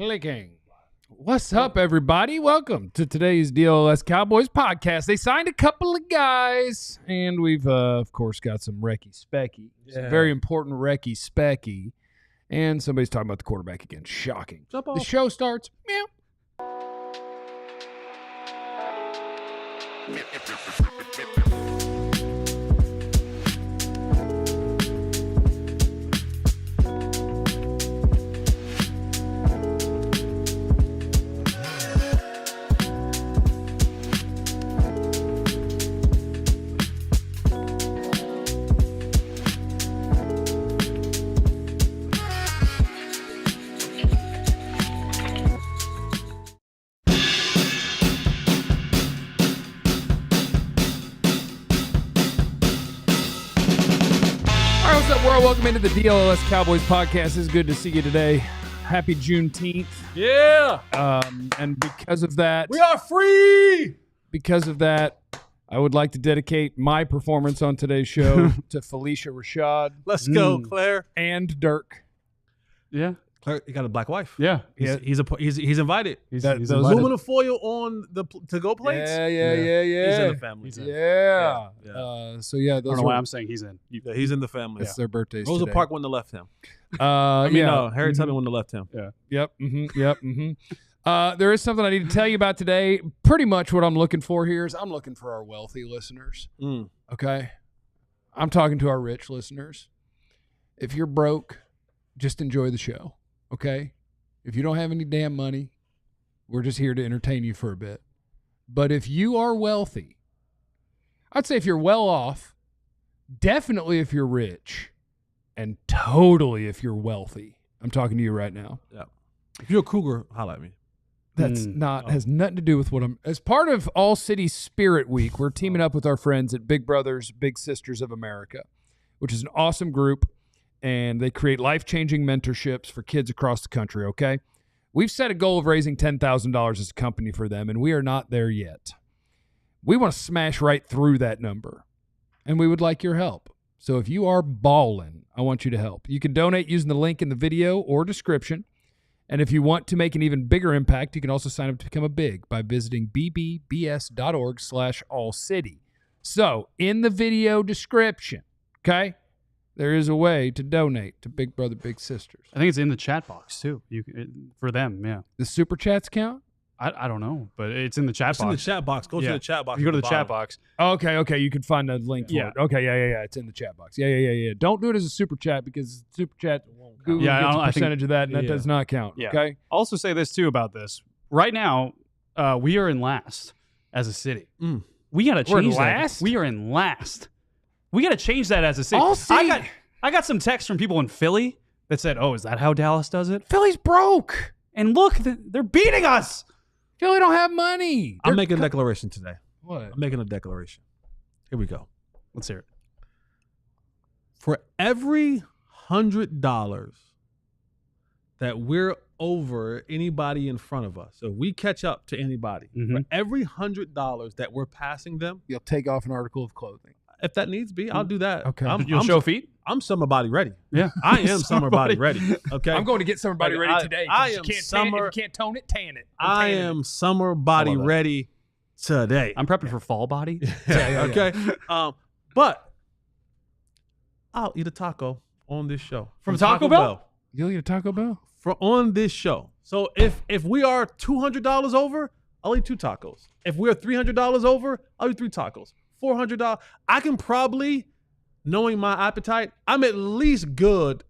Clicking. What's up, everybody? Welcome to today's DLLS Cowboys podcast. They signed a couple of guys, and we've, of course, got some Recky Specky. Some very important Recky Specky. And somebody's talking about the quarterback again. Shocking. The show starts. Meow. Welcome into the DLLS Cowboys podcast. It's good to see you today. Happy Juneteenth. Yeah. And because of that, we are free. Because of that, I would like to dedicate my performance on today's show to Felicia Rashad. Let's go, Claire. And Dirk. Yeah. Claire, you got a black wife. Yeah. He's invited. He's invited. Aluminum foil on the to-go plates. Yeah. He's in the family. So I don't know why I'm saying he's in. Yeah, he's in the family. It's their birthdays Rosa today. Parks wouldn't have left him. Harry Tubman wouldn't have left him. Yeah. Yep. There is something I need to tell you about today. Pretty much what I'm looking for here is I'm looking for our wealthy listeners. Okay? I'm talking to our rich listeners. If you're broke, just enjoy the show. Okay? If you don't have any damn money, we're just here to entertain you for a bit. But if you are wealthy, I'd say if you're well off, definitely if you're rich, and totally if you're wealthy. I'm talking to you right now. Yeah. If you're a cougar, holla at me. That's has nothing to do with what I'm. As part of ALLCITY Spirit Week, we're teaming up with our friends at Big Brothers Big Sisters of America, which is an awesome group, and they create life-changing mentorships for kids across the country, okay? We've set a goal of raising $10,000 as a company for them, and we are not there yet. We want to smash right through that number, and we would like your help. So if you are ballin', I want you to help. You can donate using the link in the video or description. And if you want to make an even bigger impact, you can also sign up to become a big by visiting bbbs.org/allcity. So in the video description, okay, there is a way to donate to Big Brother Big Sisters. I think it's in the chat box too. For them, yeah. The super chats count? I don't know, but it's in the chat box. It's in the chat box. Go to the chat box. You go to the chat box. Okay. You can find a link for it. Okay, yeah. It's in the chat box. Yeah. Don't do it as a super chat because super chat, Google gets a percentage of that, and that does not count. Yeah. Okay? I'll also say this too about this. Right now, we are in last as a city. We got to change that. We are in last. We got to change that as a city. I got some texts from people in Philly that said, "Oh, is that how Dallas does it? Philly's broke. And look, they're beating us. Philly don't have money." I'm making a declaration today. What? I'm making a declaration. Here we go. Let's hear it. For every $100 that we're over anybody in front of us, so if we catch up to anybody, for every $100 that we're passing them, you'll take off an article of clothing. If that needs be, I'll do that. Okay. You'll show feet? I'm summer body ready. Yeah. I am summer body ready. Okay. I'm going to get summer body ready today. I am if you can't tone it, tan it. I am summer body ready today. I'm prepping for fall body. Okay. But I'll eat a taco on this show. From Taco Bell? You'll eat a Taco Bell? On this show. So if we are $200 over, I'll eat 2 tacos. If we're $300 over, I'll eat 3 tacos. $400. I can probably, knowing my appetite, I'm at least good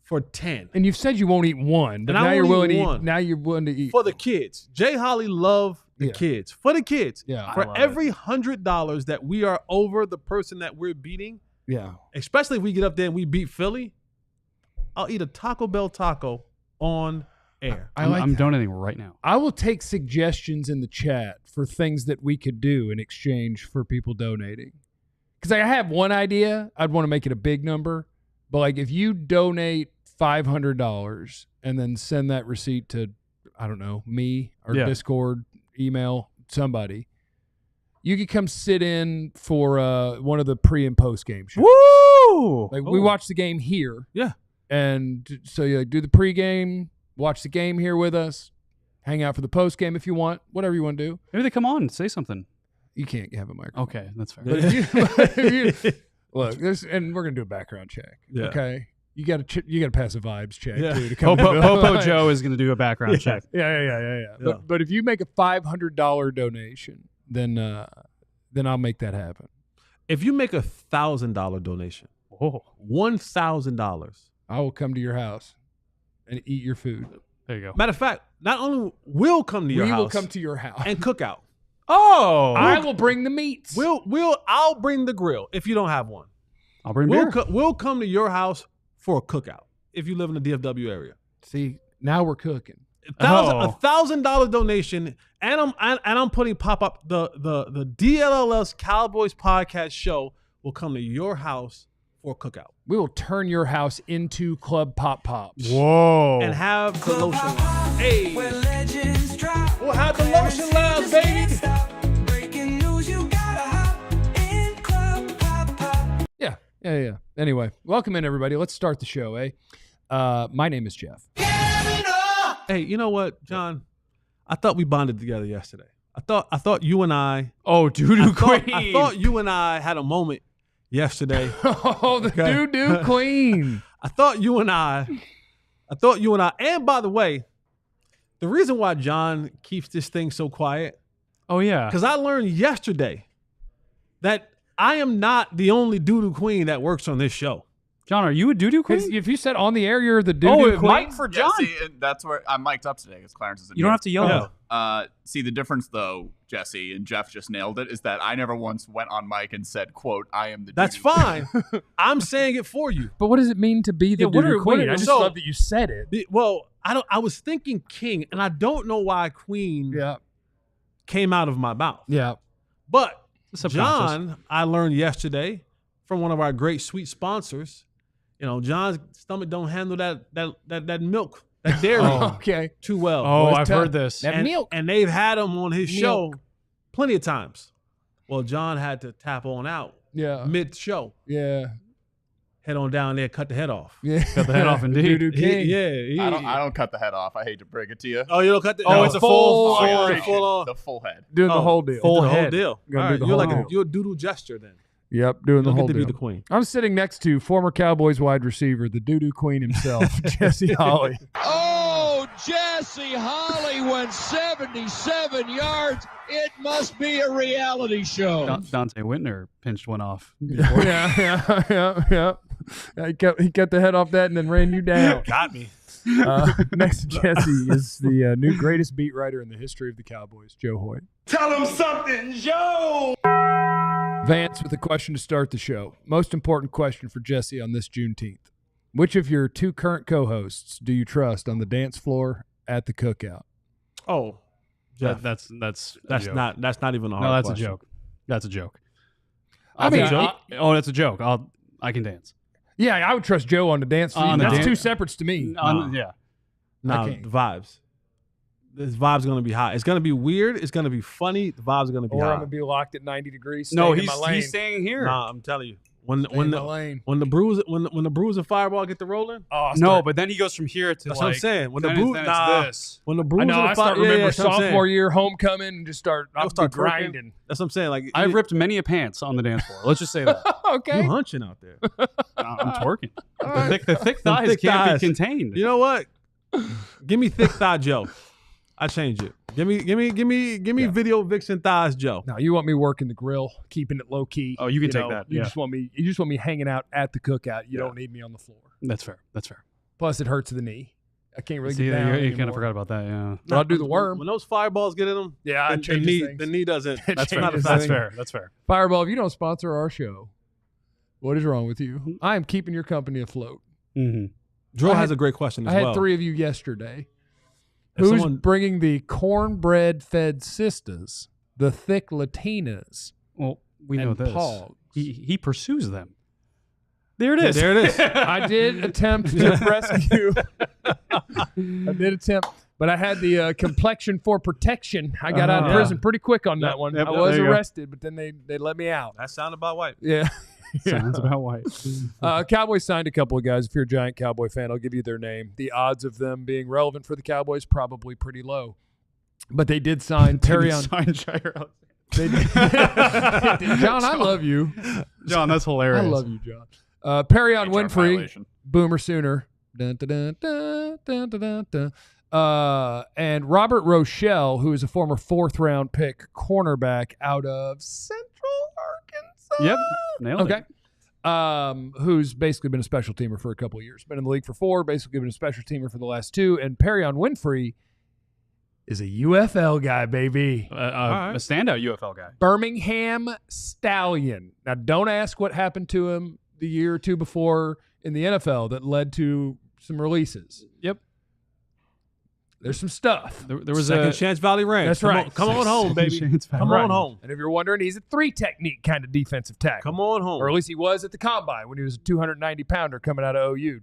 for 10. And you've said you won't eat one, but now you're willing to eat. Now you're willing to eat for the kids. Jay Holly love the kids. For the kids. Yeah. For every $100 that we are over the person that we're beating. Yeah. Especially if we get up there and we beat Philly, I'll eat a Taco Bell taco on air. I'm donating right now. I will take suggestions in the chat for things that we could do in exchange for people donating. Because I have one idea. I'd want to make it a big number. But like if you donate $500 and then send that receipt to, I don't know, me or Discord, email, somebody, you could come sit in for one of the pre and post game shows. Woo! Like we watch the game here. Yeah. And so you like do the pregame, watch the game here with us, hang out for the post game if you want, whatever you want to do. Maybe they come on and say something. You can't have a microphone. Okay, that's fair. But if you, look, and we're gonna do a background check. Yeah. Okay, you got to pass a vibes check too. To come Popo Joe is going to do a background check. Yeah. But if you make a $500 donation, then I'll make that happen. If you make $1,000 donation, $1,000, I will come to your house and eat your food. There you go. Matter of fact, not only will come to your house, we will come to your house and cook out. Oh, I will bring the meats. I'll bring the grill if you don't have one. I'll bring beer. We'll come to your house for a cookout if you live in the DFW area. See, now we're cooking. $1,000 donation, and I'm putting pop up the DLLS Cowboys podcast show will come to your house for a cookout. We will turn your house into Club Pop Pops. Whoa! And have the lotion lounge. Hey, we'll have the lotion lounge, baby. Yeah. Anyway, welcome in everybody. Let's start the show, eh? My name is Jeff. Hey, you know what, John? I thought we bonded together yesterday. I thought you and I. Oh, doo-doo queen. I thought you and I had a moment yesterday. Oh, the doo-doo queen. I thought you and I. And by the way, the reason why John keeps this thing so quiet. Oh yeah. Because I learned yesterday that I am not the only doo-doo queen that works on this show. John, are you a doo-doo queen? If you said on the air you're the doo-doo queen. Mike for John. Yeah, see, that's where I'm mic'd up today because Clarence isn't You don't have to yell. See, the difference, though, Jesse, and Jeff just nailed it, is that I never once went on mic and said, quote, I am the That's doo-doo fine. I'm saying it for you. But what does it mean to be the doo-doo queen? I just so- love that you said it. Well, I was thinking king, and I don't know why queen came out of my mouth. Yeah. But John, I learned yesterday from one of our great sweet sponsors, John's stomach don't handle that milk, that dairy too well. Oh, I've heard this. That milk. And they've had him on his show plenty of times. Well, John had to tap on out mid-show. Yeah. Head on down there, cut the head off. Yeah. Cut the head off indeed. Doo-doo king. I don't cut the head off. I hate to break it to you. Oh, you don't cut the it's a full the full head. Doing the whole deal. Full head. All right, You're you're a doodle gesture then. Yep, doing the You whole get to deal. be the queen. I'm sitting next to former Cowboys wide receiver, the doo-doo queen himself, Jesse Holly. Oh, Jesse Holly went 77 yards. It must be a reality show. Dante Whitner pinched one off. Yeah. He cut the head off that and then ran you down. Got me. Next to Jesse is the new greatest beat writer in the history of the Cowboys, Joe Hoyt. Tell him something, Joe. Vance with a question to start the show. Most important question for Jesse on this Juneteenth. Which of your two current co-hosts do you trust on the dance floor at the cookout? Oh, Jeff, That's not even a hard No, that's question. a joke. That's a joke. I mean, that's a joke. I can dance. Yeah, I would trust Joe on the dance floor. That's two separates to me. Yeah. No, the vibes. This vibe's going to be hot. It's going to be weird. It's going to be funny. The vibes are going to be Or hot. I'm going to be locked at 90 degrees. No, in my lane. he's staying here. Nah, I'm telling you. When lane. the bruise and fireball get to rolling, No, but then he goes from here to that's what I'm saying. When the then bruise, it's this. when the bruise I know. and I start fire, remember that's what I'm saying. sophomore year homecoming and just start twerking. grinding. That's what I'm saying. Like I've ripped many a pants on the dance floor. Let's just say that. Okay. you hunching out there. I'm twerking. The thick thighs can't be contained. You know what? Give me thick thigh Joe. I change it. Give me video vixen thighs Joe. No, you want me working the grill, keeping it low key. Oh, you can take that. You Yeah. just want me hanging out at the cookout. You don't need me on the floor. That's fair. Plus, it hurts the knee. I can't really See, get down. you kind of forgot about that. Yeah. But I'll do the worm. When those fireballs get in them, Yeah, it changes things. the knee doesn't. That's fair. not a That's factor. That's fair. Fireball, if you don't sponsor our show, what is wrong with you? I am keeping your company afloat. Mm-hmm. Drew I has had- a great question as I well. had 3 of you yesterday. If Who's someone- bringing the cornbread-fed sisters, the thick Latinas, Well, we know and this. Pogs? He pursues them. There it is. There it is. I did attempt to rescue. I did attempt, but I had the complexion for protection. I got out of Yeah. prison pretty quick on that one. Yep, I was there you go. arrested, but then they let me out. That sound about white. Yeah. Sounds about white. Cowboys signed a couple of guys. If you're a giant Cowboy fan, I'll give you their name. The odds of them being relevant for the Cowboys probably pretty low. But they did sign Perrion. John, I love you. John, that's hilarious. I love you, John. Perrion HR Winfrey, violation. Boomer Sooner. Dun, dun, dun, dun, dun, dun, dun. And Robert Rochelle, who is a former 4th-round pick cornerback out of Central Arkansas. Yep, nailed it. Who's basically been a special teamer for a couple of years. Been in the league for 4, basically been a special teamer for the last 2. And Perrion Winfrey is a UFL guy, baby. A standout UFL guy. Birmingham Stallion. Now, don't ask what happened to him the year or 2 before in the NFL that led to some releases. Yep. There's some stuff. There was Second Chance Valley Ranch. That's right. Come on home, baby. Come on home. And if you're wondering, he's a 3-technique kind of defensive tackle. Come on home. Or at least he was at the combine when he was a 290-pounder coming out of OU.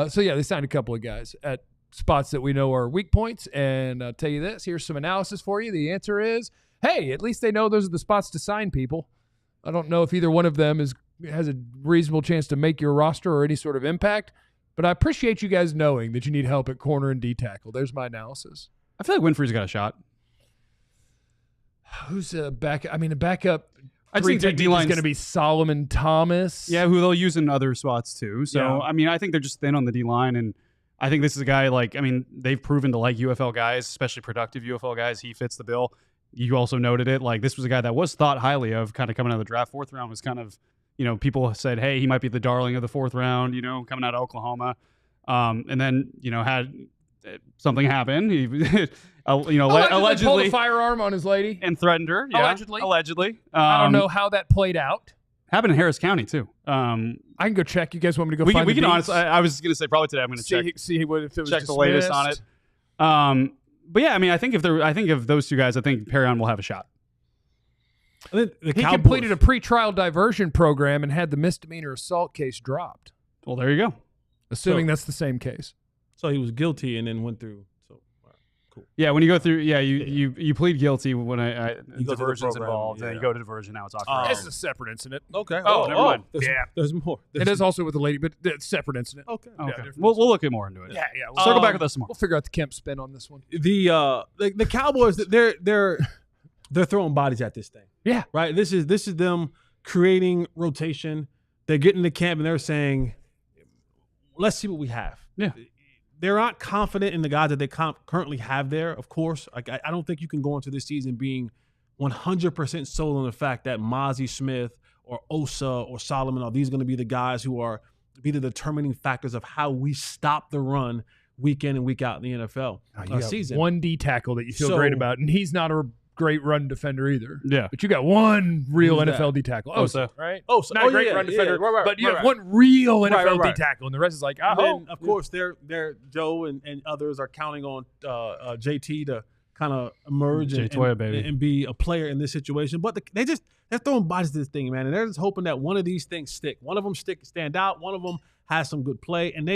So, yeah, they signed a couple of guys at spots that we know are weak points. And I'll tell you this. Here's some analysis for you. The answer is, hey, at least they know those are the spots to sign people. I don't know if either one of them has a reasonable chance to make your roster or any sort of impact. But I appreciate you guys knowing that you need help at corner and D tackle. There's my analysis. I feel like Winfrey's got a shot. Who's a backup? I mean, a backup. I think their D-line is going to be Solomon Thomas. Yeah, who they'll use in other spots too. So, Yeah. I mean, I think they're just thin on the D-line. And I think this is a guy they've proven to like UFL guys, especially productive UFL guys. He fits the bill. You also noted it. Like, this was a guy that was thought highly of kind of coming out of the draft. 4th round was kind of, people said, hey, he might be the darling of the 4th round, coming out of Oklahoma. And then, had something happen. He, allegedly pulled a firearm on his lady and threatened her. Yeah, allegedly. I don't know how that played out. Happened in Harris County too. I can go check. You guys want me to go? We can honestly. I was going to say probably today. I'm going to check. See what if it was check the latest on it. But yeah, I mean, I think of those two guys, I think Perrion will have a shot. He completed a pretrial diversion program and had the misdemeanor assault case dropped. Well, there you go. Assuming that's the same case. So he was guilty and then went through. So cool. Yeah, when you go through, you plead guilty when diversion's program, involved, and then you go to diversion. Now it's off. This is a separate incident. Okay. Never mind. There's more. It is also with the lady, but it's a separate incident. Okay. Okay. We'll look at more into it. Yeah. We'll circle back with us more. We'll figure out the Kemp spin on this one. The Cowboys, they're throwing bodies at this thing. Yeah. Right. This is them creating rotation. They're getting to camp and they're saying, let's see what we have. Yeah. They're not confident in the guys that they currently have there, of course. Like, I don't think you can go into this season being 100% sold on the fact that Mozzie Smith or Osa or Solomon are these going to be the guys who are be the determining factors of how we stop the run week in and week out in the NFL season. One D tackle that you feel great about, and he's not a great run defender either. Yeah. But you got one real Who's NFL that? D tackle. Osa. Right? Osa. Not a great run defender, but you have one real NFL D tackle, and the rest is like, and then, of course, they're Joe and others are counting on JT to kind of emerge and be a player in this situation. But they're throwing bodies to this thing, man, and they're just hoping that one of these things stick. One of them stand out. One of them has some good play, and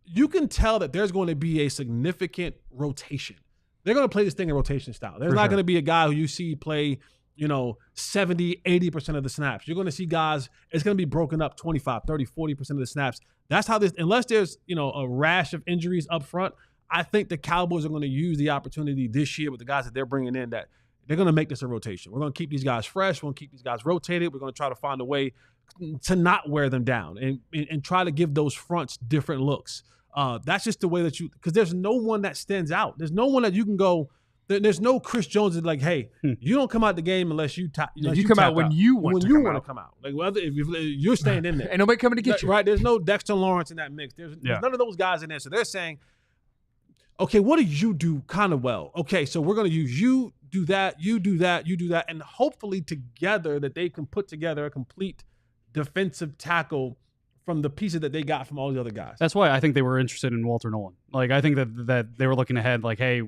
you can tell that there's going to be a significant rotation. They're going to play this thing in rotation style. There's not going to be a guy who you see play, 70, 80% of the snaps. You're going to see guys, it's going to be broken up 25, 30, 40% of the snaps. That's how unless there's, a rash of injuries up front, I think the Cowboys are going to use the opportunity this year with the guys that they're bringing in that they're going to make this a rotation. We're going to keep these guys fresh. We're going to keep these guys rotated. We're going to try to find a way to not wear them down and try to give those fronts different looks. That's just the way that because there's no one that stands out. There's no one that you can go. There's no Chris Jones that's like, hey, you don't come out the game unless you come out when you want to come out. Like whether if you're staying in there, ain't nobody coming to get you. Right? There's no Dexter Lawrence in that mix. There's none of those guys in there. So they're saying, okay, what do you do kind of well? Okay, so we're going to use you, do that, you do that, you do that, and hopefully together that they can put together a complete defensive tackle from the pieces that they got from all the other guys. That's why I think they were interested in Walter Nolan. Like, I think that they were looking ahead like, hey,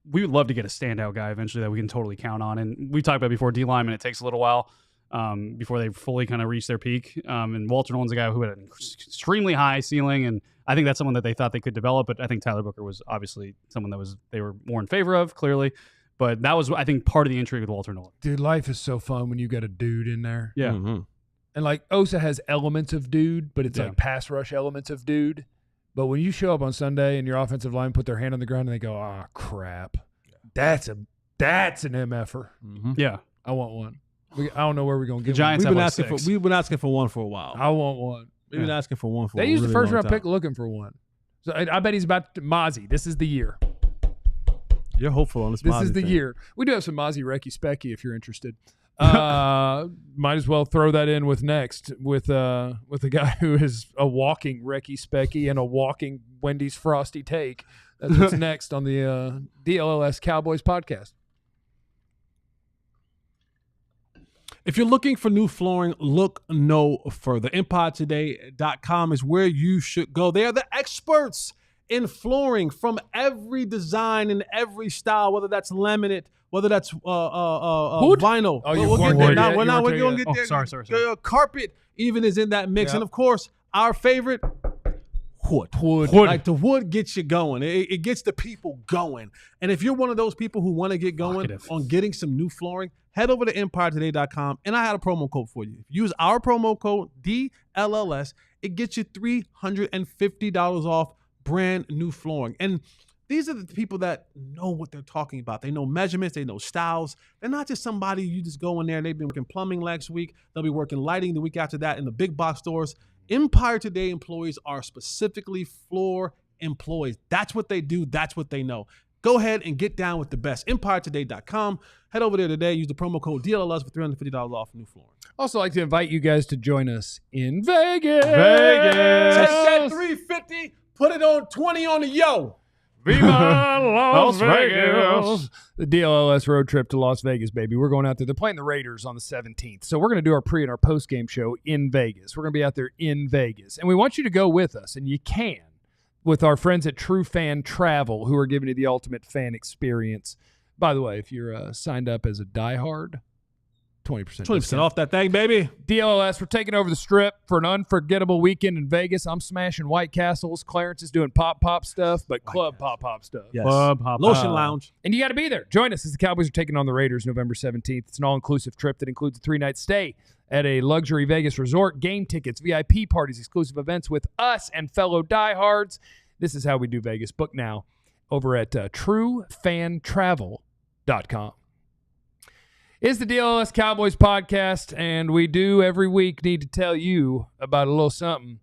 we would love to get a standout guy eventually that we can totally count on. And we talked about before, D-lineman, it takes a little while before they fully kind of reach their peak. And Walter Nolan's a guy who had an extremely high ceiling, and I think that's someone that they thought they could develop. But I think Tyler Booker was obviously someone that they were more in favor of, clearly. But that was, I think, part of the intrigue with Walter Nolan. Dude, life is so fun when you got a dude in there. Yeah. Mm-hmm. And like Osa has elements of dude, but it's like pass rush elements of dude. But when you show up on Sunday and your offensive line put their hand on the ground and they go, "Ah, crap, that's an MFer." Mm-hmm. Yeah, I want one. I don't know where we're gonna get the Giants. one. We've been asking for one for a while. I want one. We've been asking for one for. They a used really the first long round time. pick looking for one. So I bet he's about to Mozzie. This is the year. You're hopeful on this. This is the year. We do have some Mozzie Recky Specky if you're interested. Might as well throw that in with next with a guy who is a walking Recky Specky and a walking Wendy's Frosty Take. That's what's next on the DLLS Cowboys podcast. If you're looking for new flooring, look no further. EmpireToday.com is where you should go. They are the experts in flooring from every design and every style, whether that's laminate, whether that's vinyl. We're going to get there. Sorry. Carpet even is in that mix. Yep. And, of course, our favorite, wood. Like the wood gets you going. It gets the people going. And if you're one of those people who want to get going on getting some new flooring, head over to EmpireToday.com, and I had a promo code for you. If you use our promo code, DLLS, it gets you $350 off brand new flooring. And these are the people that know what they're talking about. They know measurements. They know styles. They're not just somebody you just go in there and they've been working plumbing last week. They'll be working lighting the week after that in the big box stores. Empire Today employees are specifically floor employees. That's what they do. That's what they know. Go ahead and get down with the best. EmpireToday.com. Head over there today. Use the promo code DLLS for $350 off new flooring. Also like to invite you guys to join us in Vegas. Take that $350, put it on 20 on the yo. Viva Las Vegas. The DLLS road trip to Las Vegas, baby. We're going out there. They're playing the Raiders on the 17th. So we're going to do our pre and our post-game show in Vegas. We're going to be out there in Vegas. And we want you to go with us, and you can, with our friends at True Fan Travel, who are giving you the ultimate fan experience. By the way, if you're signed up as a diehard, 20% off that thing, baby. DLLS, we're taking over the Strip for an unforgettable weekend in Vegas. I'm smashing White Castles. Clarence is doing pop stuff, but club pop stuff. Yes. Club pop Lotion Lounge. And you got to be there. Join us as the Cowboys are taking on the Raiders November 17th. It's an all-inclusive trip that includes a 3-night stay at a luxury Vegas resort, game tickets, VIP parties, exclusive events with us and fellow diehards. This is how we do Vegas. Book now over at truefantravel.com. It's the DLLS Cowboys podcast, and we do every week need to tell you about a little something.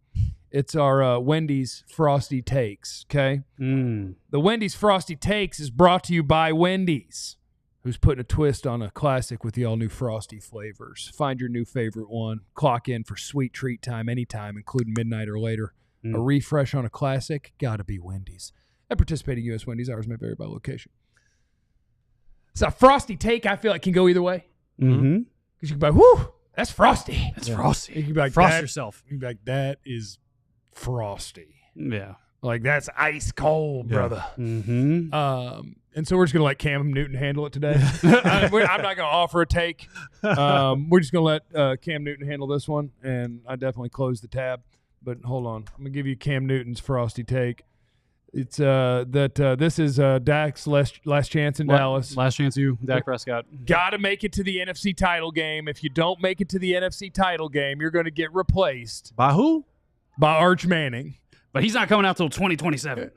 It's our Wendy's Frosty Takes, okay? The Wendy's Frosty Takes is brought to you by Wendy's, who's putting a twist on a classic with the all-new Frosty flavors. Find your new favorite one. Clock in for sweet treat time anytime, including midnight or later. A refresh on a classic, gotta be Wendy's. At participating U.S. Wendy's, hours may vary by location. So a Frosty Take, I feel like, can go either way. Mm-hmm. Because you can be like, whoo, that's Frosty. That's Frosty. You can be like, Frost yourself. You can be like, that is Frosty. Yeah. Like, that's ice cold, brother. Mm-hmm. And so we're just going to let Cam Newton handle it today. I'm not going to offer a take. We're just going to let Cam Newton handle this one. And I definitely closed the tab. But hold on. I'm going to give you Cam Newton's Frosty Take. It's this is Dak's last chance in Dallas. Last chance you, Dak Prescott. Got to make it to the NFC title game. If you don't make it to the NFC title game, you're going to get replaced. By who? By Arch Manning. But he's not coming out till 2027.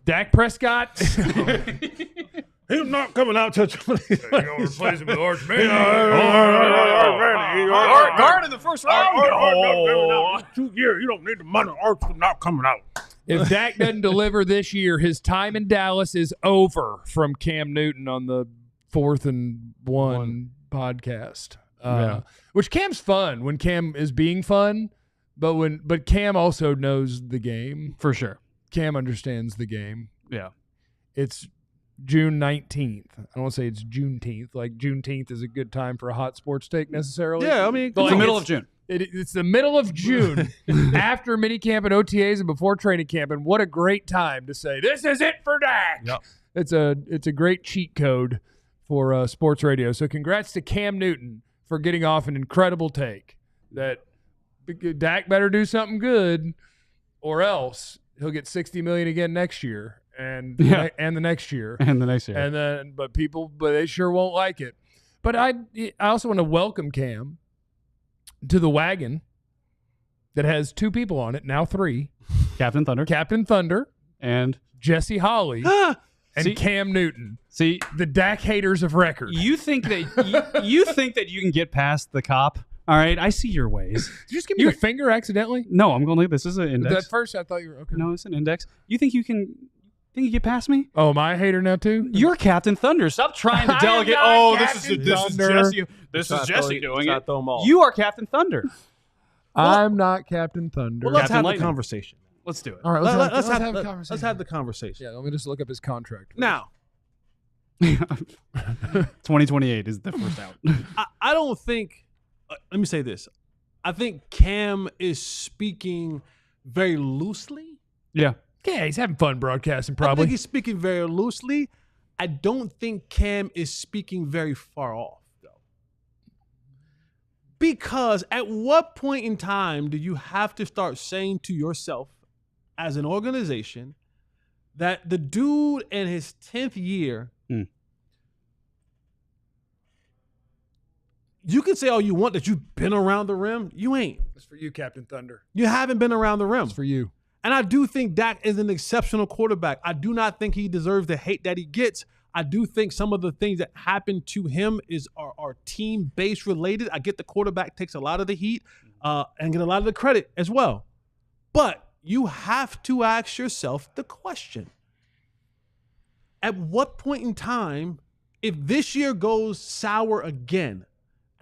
Dak Prescott. He's not coming out till 2027. You're going to replace him with Arch Manning. Guard in the first round. 2 years. You don't need the money. Arch is not coming out. If Dak doesn't deliver this year, his time in Dallas is over from Cam Newton on the 4th and 1 podcast. Which Cam's fun when Cam is being fun, but Cam also knows the game. For sure. Cam understands the game. Yeah. It's June 19th. I don't want to say it's Juneteenth. Like, Juneteenth is a good time for a hot sports take necessarily. Yeah, I mean, but It's the middle of June. It's the middle of June after minicamp and OTAs and before training camp. And what a great time to say, this is it for Dak. Yep. It's a great cheat code for sports radio. So congrats to Cam Newton for getting off an incredible take that Dak better do something good or else he'll get $60 million again next year. and the next year. And the next year. And then, but they sure won't like it. But I also want to welcome Cam to the wagon that has 2 people on it, now 3. Captain Thunder. And Jesse Holley. And Cam Newton. See, the Dak haters of record. You think that you think that you can get past the cop? All right, I see your ways. Did you just give me the finger accidentally? No, I'm going to leave. This is an index. At first, I thought you were okay. No, it's an index. You think you can? Think you get past me? Oh, am I a hater now too? You're Captain Thunder. Stop trying to delegate. This is Jesse. This is Jesse doing it. You are Captain Thunder. I'm not Captain Thunder. Well, let's have the conversation. Let's do it. All right, let's have a conversation. Let's have the conversation. Yeah, let me just look up his contract. Now, 2028 is the first out. I don't think. Let me say this. I think Cam is speaking very loosely. Yeah. Yeah, he's having fun broadcasting, probably. I think he's speaking very loosely. I don't think Cam is speaking very far off, though. Because at what point in time do you have to start saying to yourself as an organization that the dude in his 10th year, you can say all you want that you've been around the rim. You ain't. It's for you, Captain Thunder. You haven't been around the rim. It's for you. And I do think Dak is an exceptional quarterback. I do not think he deserves the hate that he gets. I do think some of the things that happened to him are team-based related. I get the quarterback takes a lot of the heat and get a lot of the credit as well. But you have to ask yourself the question. At what point in time, if this year goes sour again,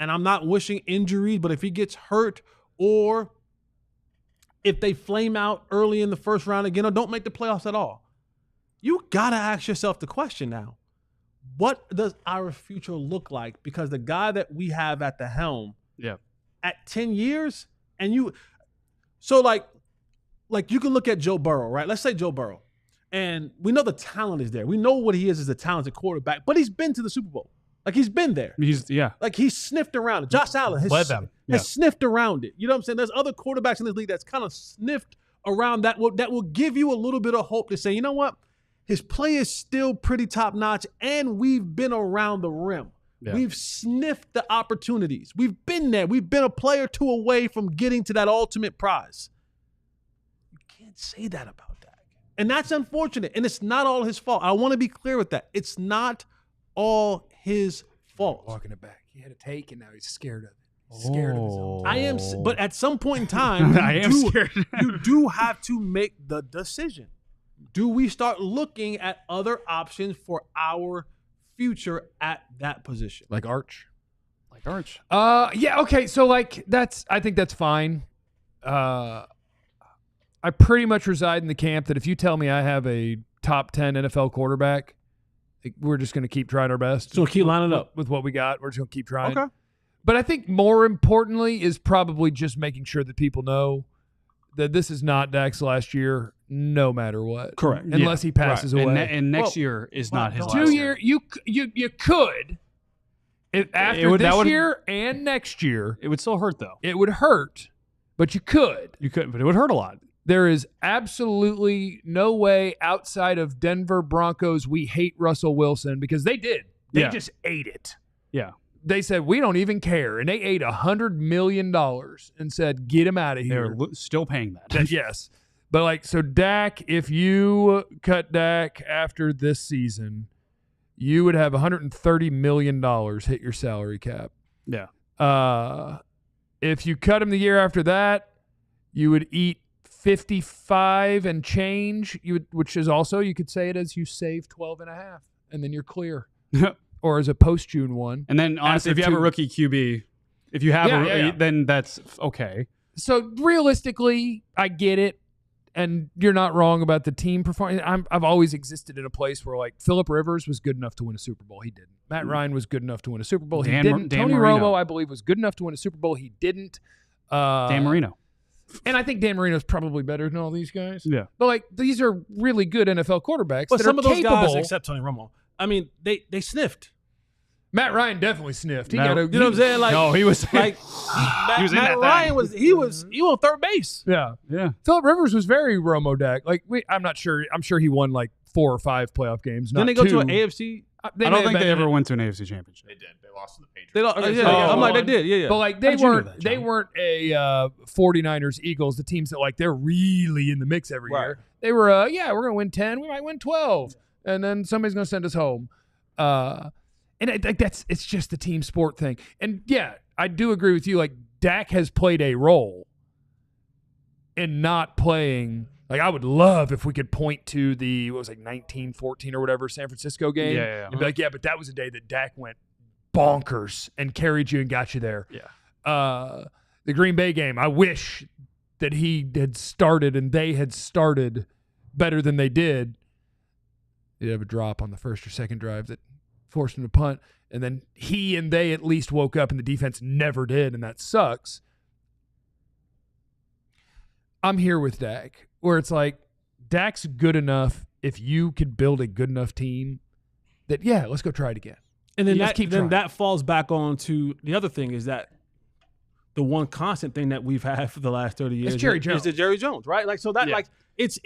and I'm not wishing injuries, but if he gets hurt or if they flame out early in the first round again or don't make the playoffs at all, you got to ask yourself the question now. What does our future look like? Because the guy that we have at the helm at 10 years, and you – so like you can look at Joe Burrow, right? Let's say Joe Burrow. And we know the talent is there. We know what he is as a talented quarterback, but he's been to the Super Bowl. Like, he's been there. Like, he's sniffed around it. Josh Allen has sniffed around it. You know what I'm saying? There's other quarterbacks in this league that's kind of sniffed around that will give you a little bit of hope to say, you know what? His play is still pretty top-notch, and we've been around the rim. Yeah. We've sniffed the opportunities. We've been there. We've been a play or 2 away from getting to that ultimate prize. You can't say that about Dak. And that's unfortunate, and it's not all his fault. I want to be clear with that. It's not all his fault. Walking it back. He had a take, and now he's scared of it. He's scared of his own. I am, but at some point in time, you do have to make the decision. Do we start looking at other options for our future at that position? Like Arch? Yeah, okay. So I think that's fine. I pretty much reside in the camp that if you tell me I have a top 10 NFL quarterback, we're just going to keep trying our best. So keep lining up with what we got. We're just going to keep trying. Okay. But I think more importantly is probably just making sure that people know that this is not Dak's last year, no matter what. Correct. Unless he passes away. And next year is not his last year. You could. After this year and next year. It would still hurt, though. It would hurt, but you could. You could, but it would hurt a lot. There is absolutely no way outside of Denver Broncos we hate Russell Wilson, because they did. They just ate it. Yeah. They said, we don't even care. And they ate $100 million and said, get him out of here. They're still paying that. Yes. But so Dak, if you cut Dak after this season, you would have $130 million hit your salary cap. Yeah. If you cut him the year after that, you would eat 55 and change, which is also, you could say it as you save 12 and a half, and then you're clear. Or as a post-June one. And then, honestly, if you have a rookie QB, if you have then that's okay. So, realistically, I get it, and you're not wrong about the team performance. I've always existed in a place where, Phillip Rivers was good enough to win a Super Bowl. He didn't. Matt Ryan was good enough to win a Super Bowl. He didn't. Tony Romo, I believe, was good enough to win a Super Bowl. He didn't. Dan Marino. And I think Dan Marino's probably better than all these guys. Yeah. But, these are really good NFL quarterbacks. But some of those capable. guys, except Tony Romo, I mean, they sniffed. Matt Ryan definitely sniffed. You know what I'm saying? No, he was Matt Ryan was on third base. Yeah. Phillip Rivers was very Romo Dak. I'm not sure. I'm sure he won 4 or 5 playoff games. Then Not they go 2. to an AFC. I don't think they ever went to an AFC championship. They did. They lost to the Patriots. I'm like, they did. Yeah. But like they weren't a 49ers Eagles, the teams that like they're really in the mix every year. They were we're gonna win 10, we might win 12, and then somebody's gonna send us home. And it's just the team sport thing. And yeah, I do agree with you. Like Dak has played a role in not playing. Like, I would love if we could point to the, 1914 or whatever, San Francisco game. Yeah. And be like, yeah, but that was a day that Dak went bonkers and carried you and got you there. Yeah. The Green Bay game, I wish that he had started and they had started better than they did. They'd have a drop on the first or second drive that forced him to punt. And then he and they at least woke up and the defense never did, and that sucks. I'm here with Dak. Where it's like, Dak's good enough if you could build a good enough team that, yeah, let's go try it again. And then that falls back on to the other thing is that the one constant thing that we've had for the last 30 years is Jerry Jones. Is the Jerry Jones, right? Like, so that it's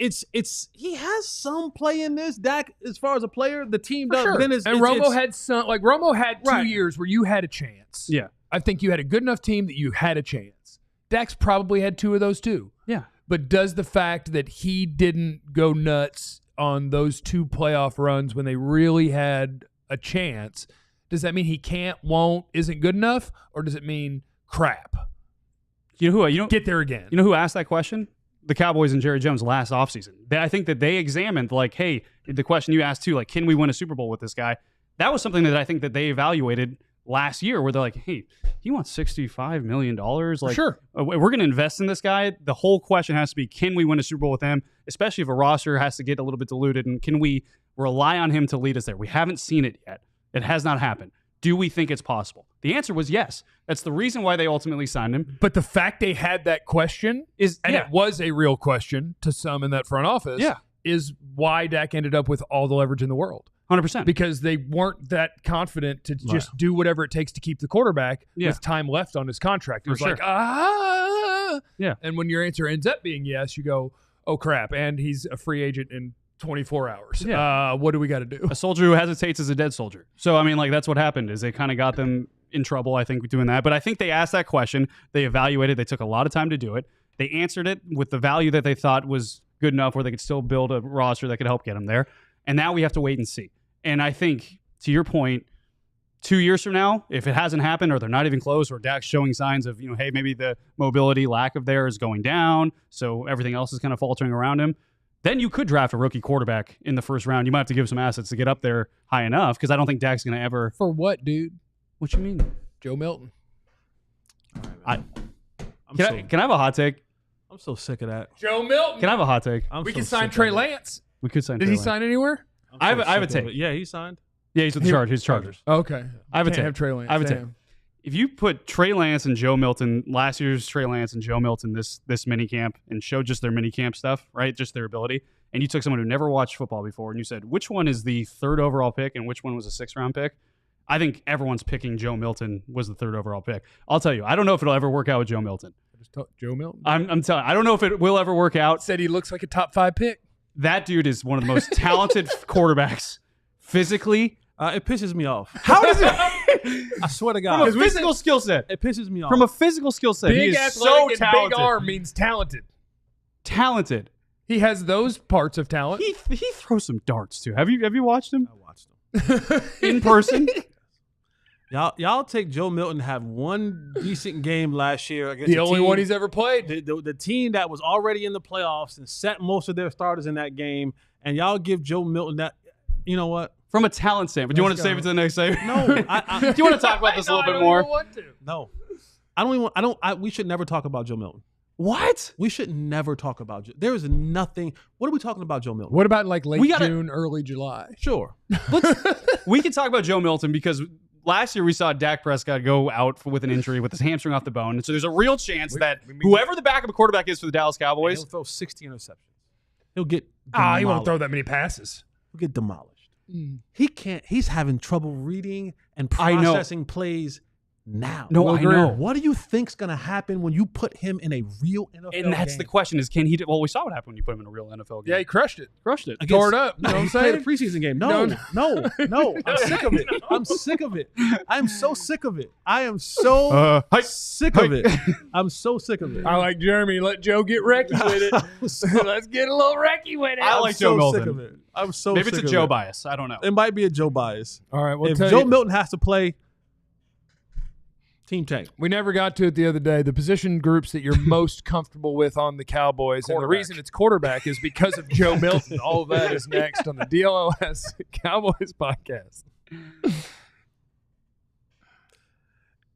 he has some play in this. Dak, as far as a player, the team does. Sure. Then Romo had some, like Romo had 2 years where you had a chance. Yeah. I think you had a good enough team that you had a chance. Dak's probably had 2 of those too. Yeah. But does the fact that he didn't go nuts on those 2 playoff runs when they really had a chance, does that mean he can't, won't, isn't good enough? Or does it mean crap? You know who? Get there again. You know who asked that question? The Cowboys and Jerry Jones last offseason. I think that they examined, like, hey, the question you asked too, like, can we win a Super Bowl with this guy? That was something that I think that they evaluated last year where they're like, hey, he wants $65 million. Like, sure. We're going to invest in this guy. The whole question has to be, can we win a Super Bowl with him? Especially if a roster has to get a little bit diluted. And can we rely on him to lead us there? We haven't seen it yet. It has not happened. Do we think it's possible? The answer was yes. That's the reason why they ultimately signed him. But the fact they had that question it was a real question to some in that front office is why Dak ended up with all the leverage in the world. 100%. Because they weren't that confident to just do whatever it takes to keep the quarterback with time left on his contract. It was like, Yeah. And when your answer ends up being yes, you go, oh, crap. And he's a free agent in 24 hours. Yeah. What do we got to do? A soldier who hesitates is a dead soldier. So, I mean, like, that's what happened is they kind of got them in trouble, I think, doing that. But I think they asked that question. They evaluated. They took a lot of time to do it. They answered it with the value that they thought was good enough where they could still build a roster that could help get them there. And now we have to wait and see. And I think, to your point, 2 years from now, if it hasn't happened or they're not even close or Dak's showing signs of, hey, maybe the mobility lack of there is going down, so everything else is kind of faltering around him, then you could draft a rookie quarterback in the first round. You might have to give some assets to get up there high enough because I don't think Dak's going to ever. For what, dude? What you mean? Joe Milton. Can I have a hot take? I'm so sick of that. Joe Milton. Can I have a hot take? We can sign Trey Lance. We could sign. Did he sign anywhere? I have a take. Yeah, he signed. Yeah, he's with the Chargers. He's Chargers. Okay. I have a take. Have Trey Lance. I have a take. If you put Trey Lance and Joe Milton, last year's Trey Lance and Joe Milton, this mini camp, and showed just their mini camp stuff, right? Just their ability, and you took someone who never watched football before, and you said, which one is the 3rd overall pick and which one was a 6th round pick? I think everyone's picking Joe Milton was the 3rd overall pick. I'll tell you, I don't know if it'll ever work out with Joe Milton. Joe Milton? I'm telling you, I don't know if it will ever work out. Said he looks like a top 5 pick. That dude is one of the most talented quarterbacks physically. It pisses me off. How does it? I swear to God. From a physical skill set. It pisses me off. From a physical skill set. Big he is athletic so and talented. big arm means talented. Talented. He has those parts of talent. He throws some darts too. Have you watched him? I watched him. In person? Y'all take Joe Milton to have one decent game last year against the only one he's ever played. The team that was already in the playoffs and set most of their starters in that game, and y'all give Joe Milton that. You know what? From a talent standpoint, do you want to save it to the next segment? No. Do you want to talk about this a little bit more? No. We should never talk about Joe Milton. What? We should never talk about Joe. There is nothing. What are we talking about Joe Milton? What about like late June, early July? Sure. We can talk about Joe Milton because last year we saw Dak Prescott go out with an injury with his hamstring off the bone. And so there's a real chance that whoever the backup quarterback is for the Dallas Cowboys. He'll throw 60 interceptions. He'll get demolished. He won't throw that many passes. He'll get demolished. He can't. He's having trouble reading and processing plays now. No, I know. What do you think's going to happen when you put him in a real NFL game? And that's the question is, can he do? Well, we saw what happened when you put him in a real NFL game. Yeah, he crushed it. Tore it up. You know what I'm he played a saying? preseason game. No. I'm sick of it. I'm sick of it. I'm so sick of it. I am so sick of it. I'm so sick of it. I like Jeremy. Let Joe get wrecky with it. Let's get a little wrecky with it. I like Joe Milton. Sick of it. I'm so Maybe sick it's a of Joe it. bias. I don't know. It might be a Joe bias. All right. Well, if Joe Milton has to play Team Tank. We never got to it the other day. The position groups that you're most comfortable with on the Cowboys, and the reason it's quarterback is because of Joe Milton. All of that is next on the DLLS Cowboys podcast.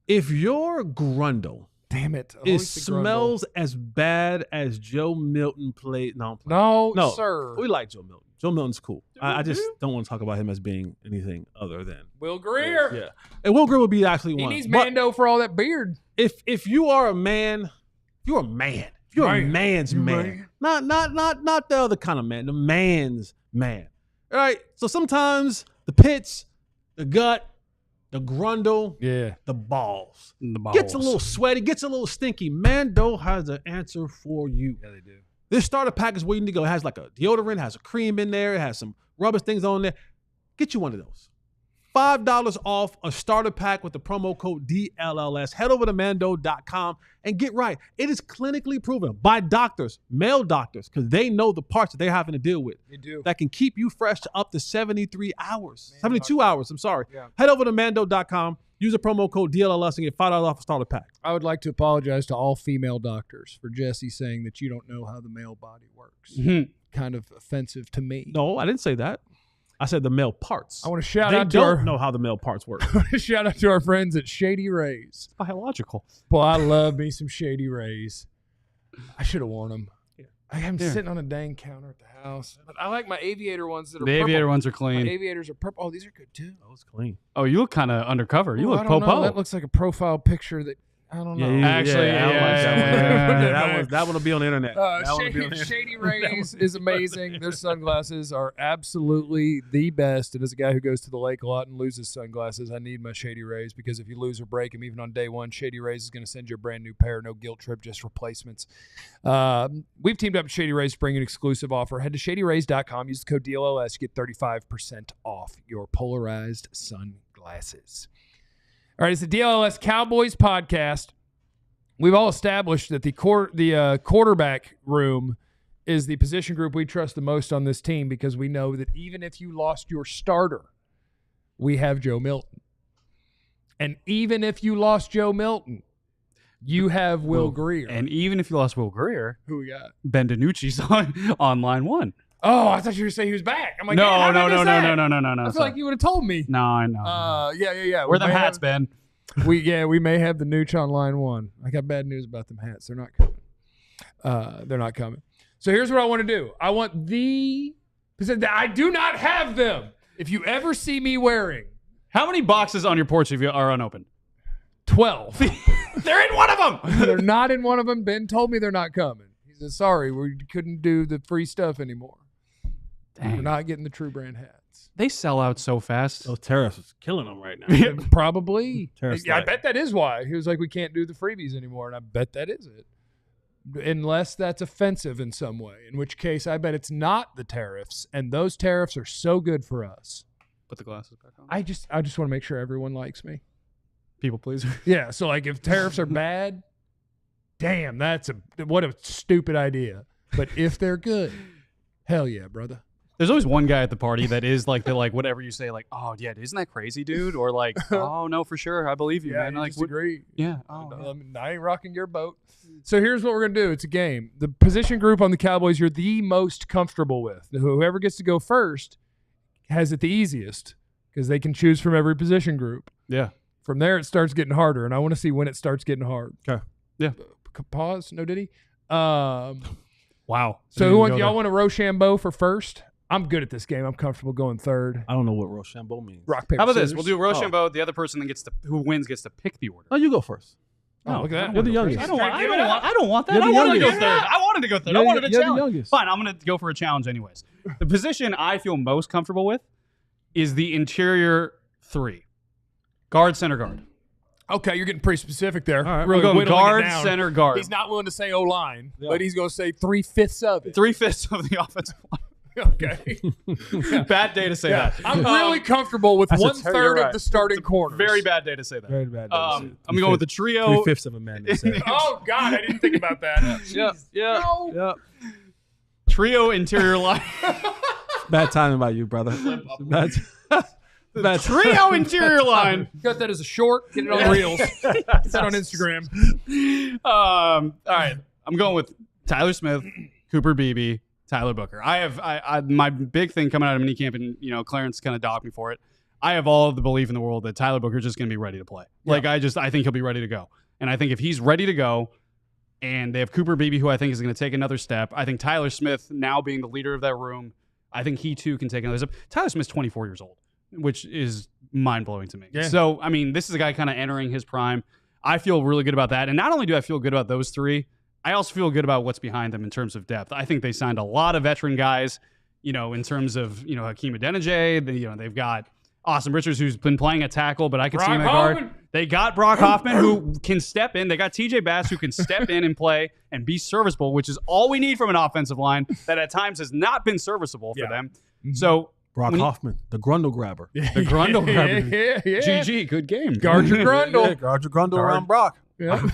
If your Grundle, damn it, smells as bad as Joe Milton played. No, sir. We like Joe Milton. Joe Milton's cool. I just don't want to talk about him as being anything other than Will Greer. Yeah, and Will Greer would be actually one. He needs Mando for all that beard. If you are a man, if you're a man. If you're a man's man. Not the other kind of man. The man's man. All right. So sometimes the pits, the gut, the grundle, the balls. Gets a little sweaty, gets a little stinky. Mando has an answer for you. Yeah, they do. This starter pack is where you need to go. It has like a deodorant, has a cream in there, it has some rubber things on there. Get you one of those. $5 off a starter pack with the promo code DLLS. Head over to Mando.com and get right. It is clinically proven by doctors, male doctors, because they know the parts that they're having to deal with. They do. That can keep you fresh to up to 72 hours. I'm sorry. Yeah. Head over to Mando.com. Use the promo code DLLS and get $5 off a starter pack. I would like to apologize to all female doctors for Jesse saying that you don't know how the male body works. Mm-hmm. Kind of offensive to me. No, I didn't say that. I said the male parts. I want to shout they out to don't know how the male parts work. I want to shout out to our friends at Shady Rays. Biological. Boy, I love me some Shady Rays. I should have worn them. I am sitting on a dang counter at the house. But I like my aviator ones that are purple. The aviator ones are clean. My aviators are purple. Oh, these are good too. Oh, it's clean. Oh, you look kind of undercover. You look po-po. That looks like a profile picture that I don't know. That one will be on the internet. Shady Rays is amazing. Their sunglasses are absolutely the best. And as a guy who goes to the lake a lot and loses sunglasses, I need my Shady Rays because if you lose or break them, even on day one, Shady Rays is going to send you a brand new pair. No guilt trip, just replacements. We've teamed up with Shady Rays to bring an exclusive offer. Head to ShadyRays.com. Use the code DLLS. You get 35% off your polarized sunglasses. All right, it's the DLLS Cowboys podcast. We've all established that the quarterback room is the position group we trust the most on this team because we know that even if you lost your starter, we have Joe Milton. And even if you lost Joe Milton, you have Will Greer. And even if you lost Will Greer, who we got? Ben DiNucci's on line one. Oh, I thought you were saying he was back. I'm like, no. I I feel like you would have told me. No, I know. Yeah. Where them hats, Ben? We may have the Nooch on line one. I got bad news about them hats. They're not coming. They're not coming. So here's what I want to do. I want I do not have them. If you ever see me wearing. How many boxes on your porch are unopened? 12. They're in one of them. They're not in one of them. Ben told me they're not coming. He said, sorry, we couldn't do the free stuff anymore. Dang. We're not getting the True Brand hats. They sell out so fast. Those tariffs is killing them right now. Probably. I bet that is why. He was like, we can't do the freebies anymore. And I bet that is it. Unless that's offensive in some way. In which case, I bet it's not the tariffs. And those tariffs are so good for us. Put the glasses back on. I just want to make sure everyone likes me. People pleaser. Yeah. So like if tariffs are bad, damn, what a stupid idea. But if they're good, hell yeah, brother. There's always one guy at the party that is like whatever you say, like, oh yeah, isn't that crazy, dude? Or like, oh no, for sure, I believe you, man. Like, disagree. Yeah. I ain't rocking your boat. So here's what we're gonna do. It's a game. The position group on the Cowboys you're the most comfortable with. Whoever gets to go first has it the easiest because they can choose from every position group. Yeah. From there, it starts getting harder, and I want to see when it starts getting hard. Okay. Yeah. Pause. No diddy. Wow. So y'all want a Rochambeau for first? I'm good at this game. I'm comfortable going third. I don't know what Rochambeau means. Rock, paper, How about scissors. this? We'll do Rochambeau. Oh. The other person that who wins gets to pick the order. Oh, you go first. Oh, look at that. You're the youngest. I don't want that. I wanted to go third. I wanted to go third. I wanted a challenge. The youngest. Fine, I'm going to go for a challenge anyways. The position I feel most comfortable with is the interior three. Guard, center guard. Okay, you're getting pretty specific there. All right. We're going whittling it guard, down. center, guard. He's not willing to say O-line, Yeah. but he's going to say 3/5 of it. 3/5 of the offensive line. Okay. Bad day to say that. I'm really comfortable with That's a 1/3 you're of right. the starting corners. Very bad day to say that. Very bad. I'm going with the trio. 3/5 of a man. They said. Oh, God, I didn't think about that. Yeah. No. Yep. Trio interior line. Bad timing by you, brother. Bad Trio interior line. Got that as a short. Get it on Reels. Get that on Instagram. All right. I'm going with Tyler Smith, Cooper Beebe, Tyler Booker. I my big thing coming out of minicamp, and Clarence kind of docked me for it. I have all of the belief in the world that Tyler Booker is just going to be ready to play. Yeah. Like I think he'll be ready to go. And I think if he's ready to go, and they have Cooper Beebe, who I think is going to take another step. I think Tyler Smith, now being the leader of that room, I think he too can take another step. Tyler Smith's 24 years old, which is mind-blowing to me. Yeah. So, I mean, this is a guy kind of entering his prime. I feel really good about that. And not only do I feel good about those three, I also feel good about what's behind them in terms of depth. I think they signed a lot of veteran guys, in terms of, Hakeem Adeniji. They've got Austin Richards, who's been playing at tackle, but I could see him at guard. They got Brock Hoffman, who can step in. They got TJ Bass, who can step in and play and be serviceable, which is all we need from an offensive line that at times has not been serviceable for them. So Brock Hoffman, the Grundle grabber. the Grundle grabber. Yeah. GG, good game. Guard your Grundle. Yeah, guard your Grundle around Brock. Yeah.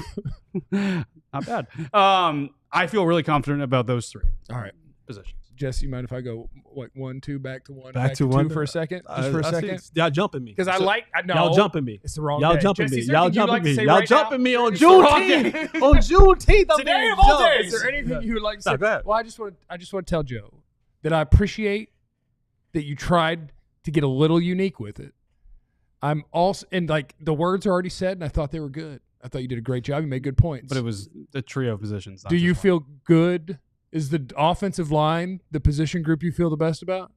Not bad. I feel really confident about those three All right. positions. Jesse, you mind if I go 1, 2, back to 1, Back to one two for a second? Just for a second? Y'all jumping me. Because I know. Y'all jumping me. It's the wrong Y'all day. jumping Jesse, me. is there Y'all anything you'd jumping like to me. say Y'all right jumping now? me on It's the wrong day. Juneteenth. On Juneteenth. I'm Today being of all jumped. days. Is there anything you would like to say? No, go ahead. Well, I just want to tell Joe that I appreciate that you tried to get a little unique with it. I'm also, and like the words are already said, and I thought they were good. I thought you did a great job. You made good points. But it was the trio of positions. Do you feel good? Is the offensive line the position group you feel the best about?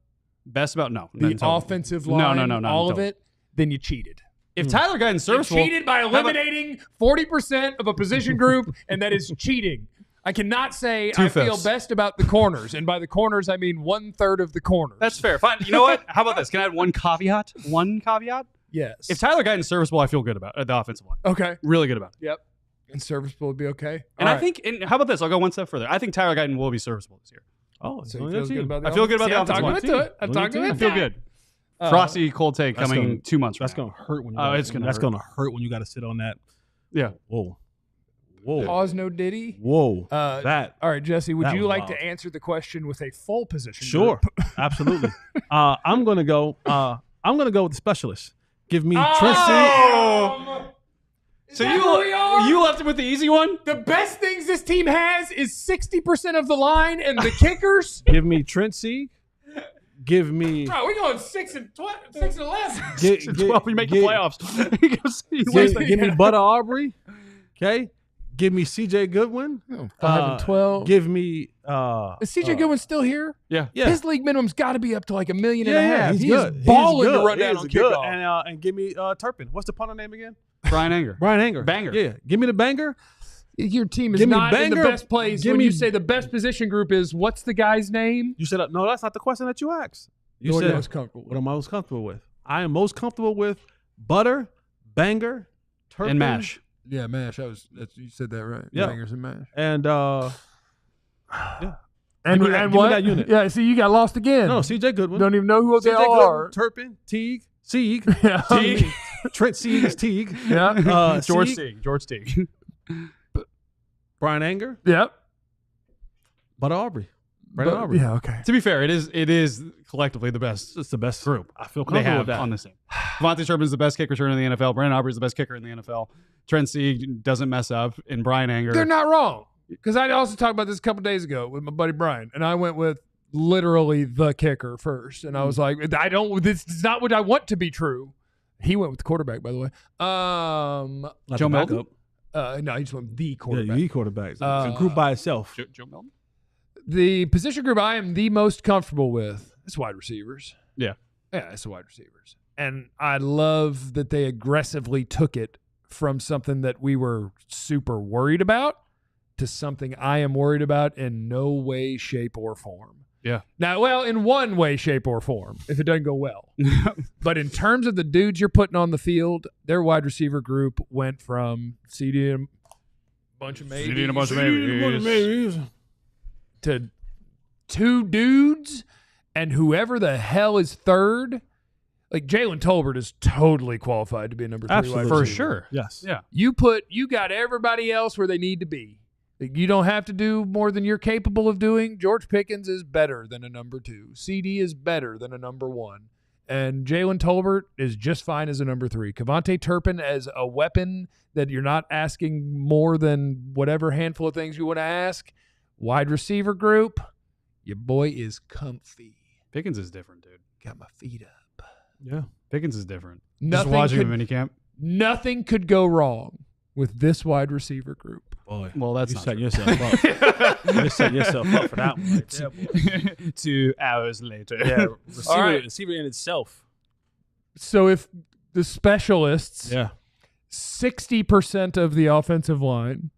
best about? No. The offensive line, No, all of it? Then you cheated. If Tyler Guyton's serviceable, You cheated by eliminating 40% of a position group, and that is cheating. I cannot say I feel best about the corners, and by the corners I mean 1/3 of the corners. that's fair. Fine. You know what? How about this? Can I add one caveat? Yes. If Tyler Guyton's serviceable, I feel good about the offensive line. Okay. Really good about it. Yep. And serviceable would be okay. And All I right. think, and how about this? I'll go one step further. I think Tyler Guyton will be serviceable this year. Oh, So you feel good about the I feel good about See, the I'm offensive talking line. into it. I'm talking I into feel it. good. Frosty cold take that's coming gonna- 2 months. That's from gonna hurt when you. Oh, it's gonna That's hurt. gonna hurt when you got to sit on that. Yeah. Whoa. Pause, no Diddy. Whoa. That. All right, Jesse, would that you was like wild. to answer the question with a full position? Sure. group? Absolutely. I'm gonna go. I'm gonna go with the specialist. Give me Trent Oh! So Is that who we are? you left him with the easy one? The best things this team has is 60% of the line and the kickers. Give me Trent Sieg. Give me. Bro, we're going 6 and 11. Get, 12, we make the playoffs. Give me Butter Aubrey. Okay. Give me C.J. Goodwin. 5 and 12. Give me. Is C.J. Goodwin still here? Yeah. Yeah. His league minimum's got to be up to like $1.5 million. He's He good. is balling He's good. to run He down is on good. kickoff. And give me Turpin. What's the punter name again? Brian Anger. Brian Anger. Banger. Yeah. Give me the banger. Your team is Give me not in the Banger. best place Give when me- you say the best position group is what's the guy's name? You said no. That's not the question that you asked. You What are said you most comfortable with? what am I most comfortable with? I am most comfortable with Butter, Banger, Turpin, And Mash. Yeah, MASH. You said that right. Yeah. Bangers and MASH. and yeah. And, Give me that- and give me what? that unit. Yeah, see, you got lost again. No, C.J. Goodwin. Don't even know who they C.J. all Goodwin, are. Turpin, Sieg. Yeah. Teague. Trent Sieg is Teague. Yeah. George Sieg, Teague. Brian Anger, Yep. Butter Aubrey. Brandon Aubrey. Yeah, okay. To be fair, it is collectively the best It's the best group I feel they comfortable have with that. on this team. Devontae Turpin is the best kick returner in the NFL. Brandon Aubrey is the best kicker in the NFL. Trent Sieg doesn't mess up. And Brian Anger. They're not wrong. Because I also talked about this a couple days ago with my buddy Brian, and I went with literally the kicker first. And I was like, this is not what I want to be true. He went with the quarterback, by the way. Like Joe a Milton? backup. No, he just went the Yeah, quarterback. you need quarterbacks. It's a group by itself. Joe Milton? The position group I am the most comfortable with is wide receivers. Yeah. Yeah, it's the wide receivers. And I love that they aggressively took it from something that we were super worried about to something I am worried about in no way, shape, or form. Yeah. Now, well, in one way, shape, or form, if it doesn't go well. But in terms of the dudes you're putting on the field, their wide receiver group went from CD and a bunch of maybes to 2 dudes, and whoever the hell is third, like Jalen Tolbert is totally qualified to be a number 3 wide receiver. For sure. Yes. Yeah. You got everybody else where they need to be. Like, you don't have to do more than you're capable of doing. George Pickens is better than a number 2. CD is better than a number 1. And Jalen Tolbert is just fine as a number 3. Kevontae Turpin as a weapon that you're not asking more than whatever handful of things you want to ask. Wide receiver group, your boy is comfy. Pickens is different, dude. Got my feet up. Yeah. Pickens is different. Nothing Just watching could, him minicamp. Nothing could go wrong with this wide receiver group. Boy, well, that's you not set true. yourself up. You set yourself up for that one right there, boy. 2 hours later. Yeah, right. receiver in itself. So if the specialists, Yeah. 60% of the offensive line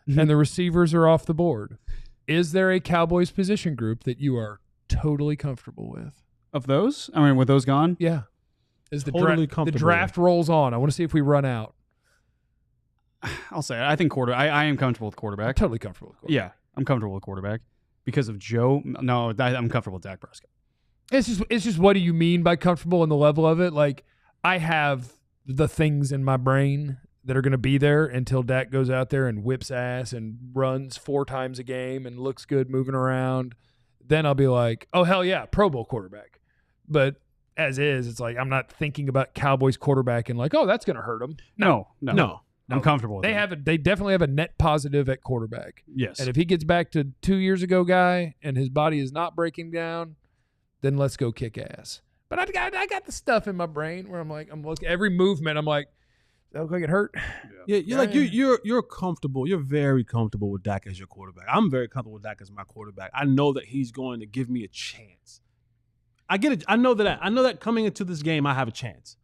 and the receivers are off the board, is there a Cowboys position group that you are totally comfortable with? Of those? I mean, with those gone? Yeah. As the, Totally the comfortable draft rolls on, I want to see if we run out. I'll say it. I think I am comfortable with quarterback. Totally comfortable with quarterback. Yeah, I'm comfortable with quarterback. Because of Joe, no, I'm comfortable with Dak Prescott. It's just what do you mean by comfortable and the level of it? Like, I have the things in my brain that are going to be there until Dak goes out there and whips ass and runs 4 times a game and looks good moving around. Then I'll be like, oh, hell yeah, Pro Bowl quarterback. But as is, it's like I'm not thinking about Cowboys quarterback and like, oh, that's going to hurt them. No. I'm No. comfortable with They definitely have a net positive at quarterback. Yes. And if he gets back to 2 years ago guy and his body is not breaking down, then let's go kick ass. But I got the stuff in my brain where I'm looking every movement. I'm like, that look like it hurt. Yeah, you're comfortable. You're very comfortable with Dak as your quarterback. I'm very comfortable with Dak as my quarterback. I know that he's going to give me a chance. I get it. I know that coming into this game, I have a chance.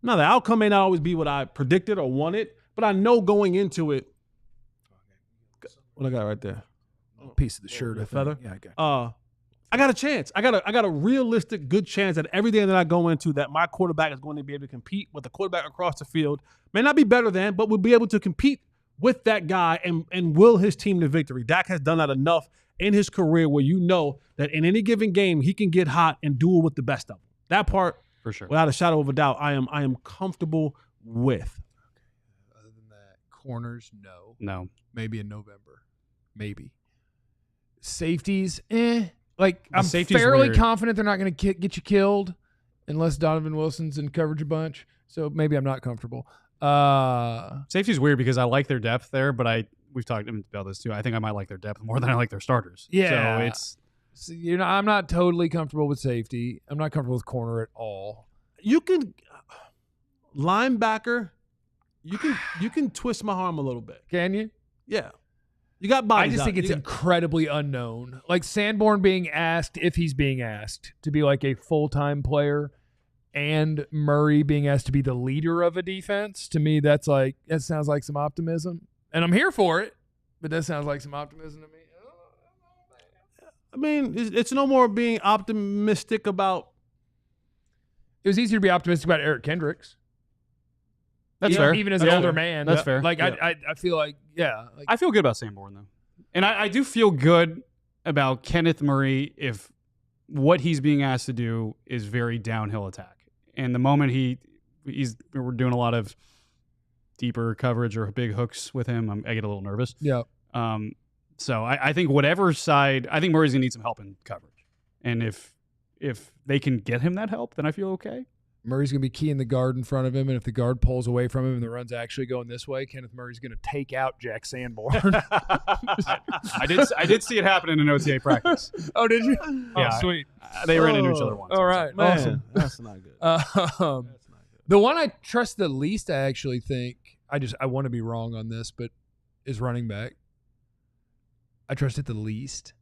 Now the outcome may not always be what I predicted or wanted, but I know going into it. What I got right there? Piece of the shirt, the I think. feather. Yeah, I got I got a chance. I got a realistic good chance that every day that I go into that my quarterback is going to be able to compete with the quarterback across the field. May not be better than, but will be able to compete with that guy and will his team to victory. Dak has done that enough in his career where you know that in any given game he can get hot and duel with the best of them. That part, for sure, without a shadow of a doubt, I am comfortable with. Other than that, corners, no. Maybe in November, maybe. Safeties, Like, I'm safety's fairly weird. confident they're not going to get you killed unless Donovan Wilson's in coverage a bunch. So maybe I'm not comfortable. Safety's weird because I like their depth there, but we've talked about this too. I think I might like their depth more than I like their starters. Yeah. So I'm not totally comfortable with safety. I'm not comfortable with corner at all. You can linebacker. You can twist my arm a little bit. Can you? Yeah. You got bodies. I just think it's incredibly unknown. Like Sanborn being asked, if he's being asked to be like a full-time player, and Murray being asked to be the leader of a defense, to me that sounds like some optimism. And I'm here for it, but that sounds like some optimism to me. I mean, it's no more being optimistic about. It was easier to be optimistic about Eric Kendricks. That's fair. Even as That's an older fair. man. That's fair. Like, Yeah. I feel like, yeah. Like, I feel good about Sanborn though, and I do feel good about Kenneth Murray if what he's being asked to do is very downhill attack. And the moment we're doing a lot of deeper coverage or big hooks with him, I get a little nervous. yeah. So I think whatever side, I think Murray's gonna need some help in coverage, and if they can get him that help, then I feel okay. Murray's going to be keying the guard in front of him, and if the guard pulls away from him and the run's actually going this way, Kenneth Murray's going to take out Jack Sanborn. I did see it happen in an OTA practice. Oh, did you? Yeah, Oh, sweet. They ran into each other once. All right. Man, Awesome. that's not good. The one I trust the least, I actually think, I want to be wrong on this, but is running back. I trust it the least.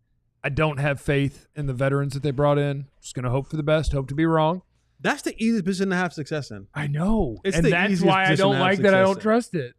I don't have faith in the veterans that they brought in. Just going to hope for the best, hope to be wrong. That's the easiest position to have success in. I know. It's and the that's easiest why I position don't to have like that I success don't in. trust it.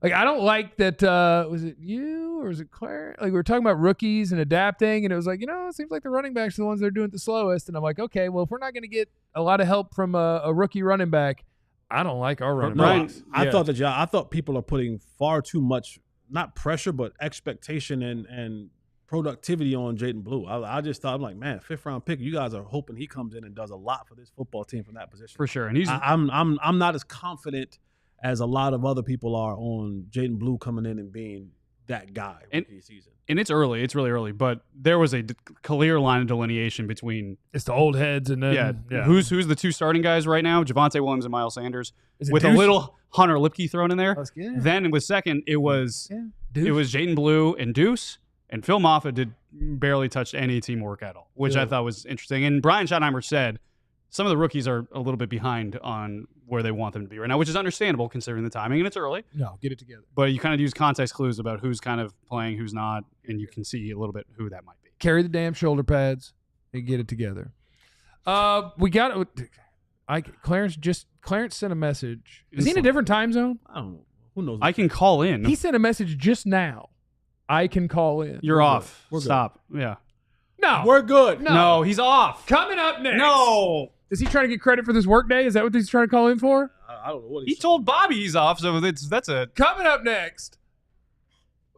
Like, I don't like that. Was it you or was it Claire? Like, we were talking about rookies and adapting, and it was like, it seems like the running backs are the ones that are doing it the slowest. And I'm like, okay, well, if we're not going to get a lot of help from a rookie running back, I don't like our running backs. I thought people are putting far too much, not pressure, but expectation and productivity on Jaden Blue. I just thought, I'm like, man, 5th round pick. You guys are hoping he comes in and does a lot for this football team from that position. For sure. And I'm not as confident as a lot of other people are on Jaden Blue coming in and being that guy rookie season. And it's early. It's really early. But there was a clear line of delineation between it's the old heads and then who's the 2 starting guys right now? Javonte Williams and Miles Sanders with Deuce? A little Hunter Lipke thrown in there. Then with second, it was Jaden Blue and Deuce, and Phil Moffitt did barely touch any teamwork at all, which I thought was interesting. And Brian Schottenheimer said some of the rookies are a little bit behind on where they want them to be right now, which is understandable considering the timing, and it's early. No, get it together. But you kind of use context clues about who's kind of playing, who's not, and you can see a little bit who that might be. Carry the damn shoulder pads and get it together. We got Clarence sent a message. Is he in a different time zone? I don't know. Who knows? I can call in. He sent a message just now. I can call in. You're off. Stop. Yeah. No. We're good. No, he's off. Coming up next. No. Is he trying to get credit for this work day? Is that what he's trying to call in for? I don't know what he told Bobby he's off, so that's a... Coming up next,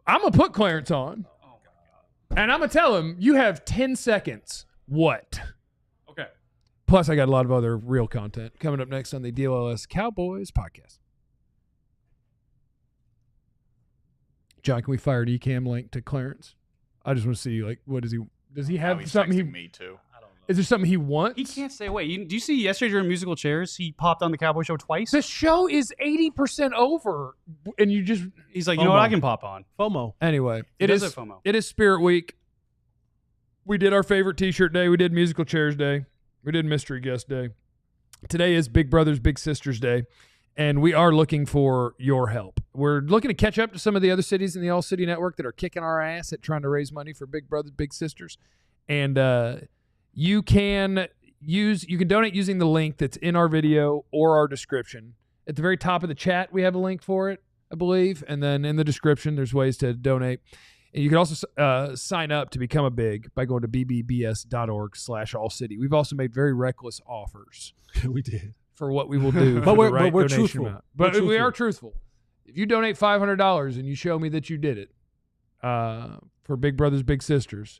I'm going to put Clarence on. Oh, God. And I'm going to tell him, you have 10 seconds. What? Okay. Plus, I got a lot of other real content coming up next on the DLLS Cowboys podcast. John, can we fire an eCam link to Clarence? I just want to see, what is he... Does he have something me too. I don't know. Is there something he wants? He can't stay away. Do you see yesterday during Musical Chairs, he popped on the Cowboy Show twice? The show is 80% over, and you just... He's like, you know what, I can pop on. FOMO. Anyway, it is FOMO. It is Spirit Week. We did our favorite T-shirt day. We did Musical Chairs Day. We did Mystery Guest Day. Today is Big Brothers, Big Sisters Day, and we are looking for your help. We're looking to catch up to some of the other cities in the All-City Network that are kicking our ass at trying to raise money for Big Brothers, Big Sisters. And you can donate using the link that's in our video or our description. At the very top of the chat, we have a link for it, I believe. And then in the description, there's ways to donate. And you can also sign up to become a big by going to bbbs.org/allcity. We've also made very reckless offers. We did. For what we will do. But we're truthful. But we are truthful. If you donate $500 and you show me that you did it for Big Brothers, Big Sisters,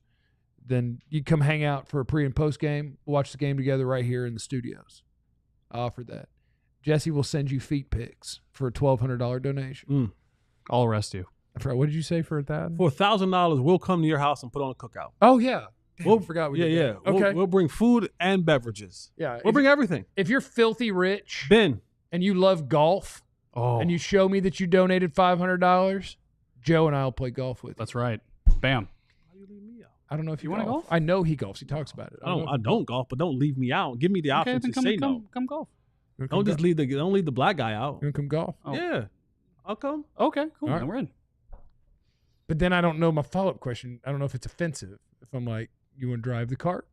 then you come hang out for a pre and post game. We'll watch the game together right here in the studios. I offered that. Jesse will send you feet pics for a $1,200 donation. I'll arrest you. What did you say for that? For $1,000, we'll come to your house and put on a cookout. Oh, yeah. I forgot we did that. Okay. We'll bring food and beverages. Yeah. We'll bring everything. If you're filthy rich Ben, and you love golf and you show me that you donated $500, Joe and I will play golf with you. That's right. Bam. How do you leave me out? I don't know if you want to golf. I know he golfs. He talks about it. I don't golf, but don't leave me out. Give me the option to say no. Come golf. Don't leave the black guy out. You want to come golf? Oh. Yeah. I'll come. Okay, cool. Right. Then we're in. But then I don't know my follow-up question. I don't know if it's offensive. If I'm like, you want to drive the cart?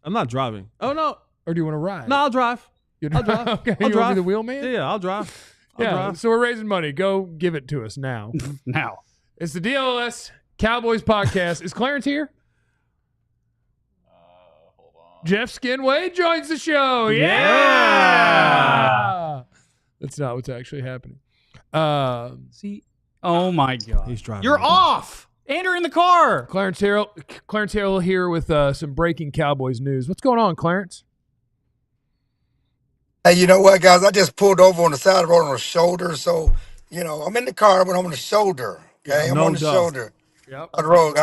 I'm not driving. Oh, no. Or do you want to ride? No, I'll drive. I'll drive. Okay. I'll you drive. want to be the wheelman? Yeah, I'll drive. I'll drive. So we're raising money. Go give it to us now. Now. It's the DLLS Cowboys podcast. Is Clarence here? Hold on. Jeff Skinway joins the show. Yeah. That's not what's actually happening. See? Oh, my God. He's driving. You're off. Andrew in the car. Clarence Hill here with some breaking Cowboys news. What's going on, Clarence? Hey, you know what, guys? I just pulled over on the side of the road on the shoulder. So, I'm in the car, but I'm on the shoulder. Okay, I'm on the shoulder of the road.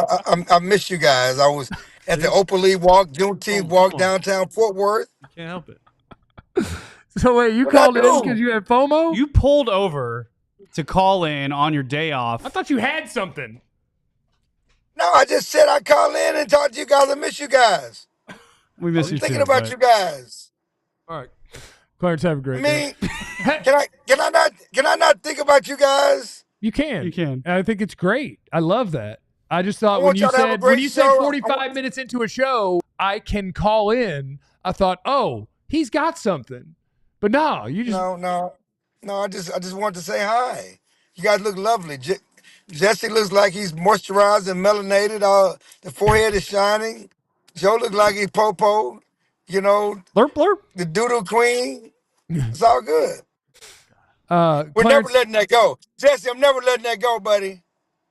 I miss you guys. I was at the Open League walk, Juneteenth walk downtown Fort Worth. You can't help it. So wait, you called in because you had FOMO? You pulled over to call in on your day off. I thought you had something. No, I just said I'd call in and talk to you guys. I miss you guys. We miss you I'm too. thinking about you guys. All right. Clarence, have a great day. Can I not think about you guys? You can. You can. And I think it's great. I love that. I just thought when want you y'all to have a said great show. 45 minutes into a show, I can call in, I thought, oh, he's got something. But no, you just No. I just wanted to say hi. You guys look lovely. Jesse looks like he's moisturized and melanated. The forehead is shining. Joe looks like he's popo. You know, blurp blurp. The doodle queen. It's all good. We're Clarence, never letting that go. Jesse, I'm never letting that go, buddy.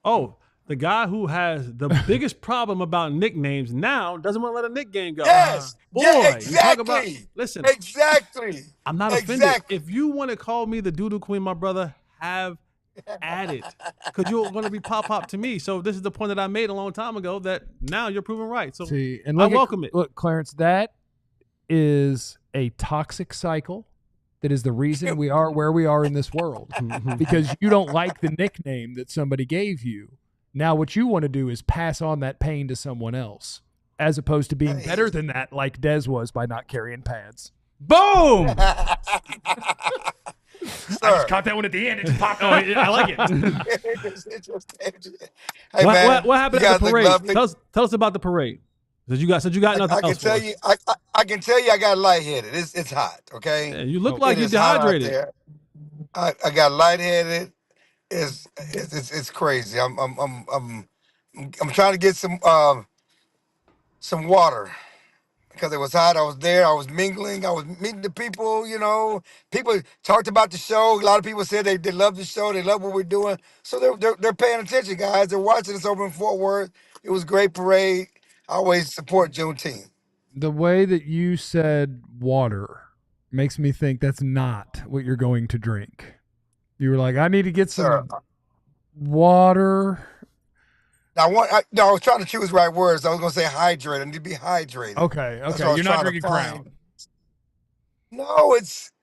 Oh, the guy who has the biggest problem about nicknames now doesn't want to let a nickname go. Yes. Boy, yeah, you talk about, exactly. listen. Exactly. I'm not offended. If you want to call me the doodle queen, my brother, have at it. Because you're going to be pop to me. So this is the point that I made a long time ago that now you're proven right. So and I welcome it. Look, Clarence, that is a toxic cycle. That is the reason we are where we are in this world. Because you don't like the nickname that somebody gave you. Now what you want to do is pass on that pain to someone else, as opposed to being better than that, like Dez was by not carrying pads. Boom! I just caught that one at the end. It just popped on. I like it. Hey, what happened at the parade? Tell us about the parade. Said you got nothing else. I can tell you I got lightheaded. It's hot, okay? Yeah, you look like you're dehydrated. I got lightheaded. It's crazy. I'm trying to get some water because it was hot. I was there. I was mingling. I was meeting the people. You know, people talked about the show. A lot of people said they love the show. They love what we're doing. So they're paying attention, guys. They're watching us over in Fort Worth. It was a great parade. I always support Juneteenth. The way that you said water makes me think that's not what you're going to drink. You were like, I need to get some water. I was trying to choose the right words. I was going to say hydrated. I need to be hydrated. Okay. You're not drinking Crown. No,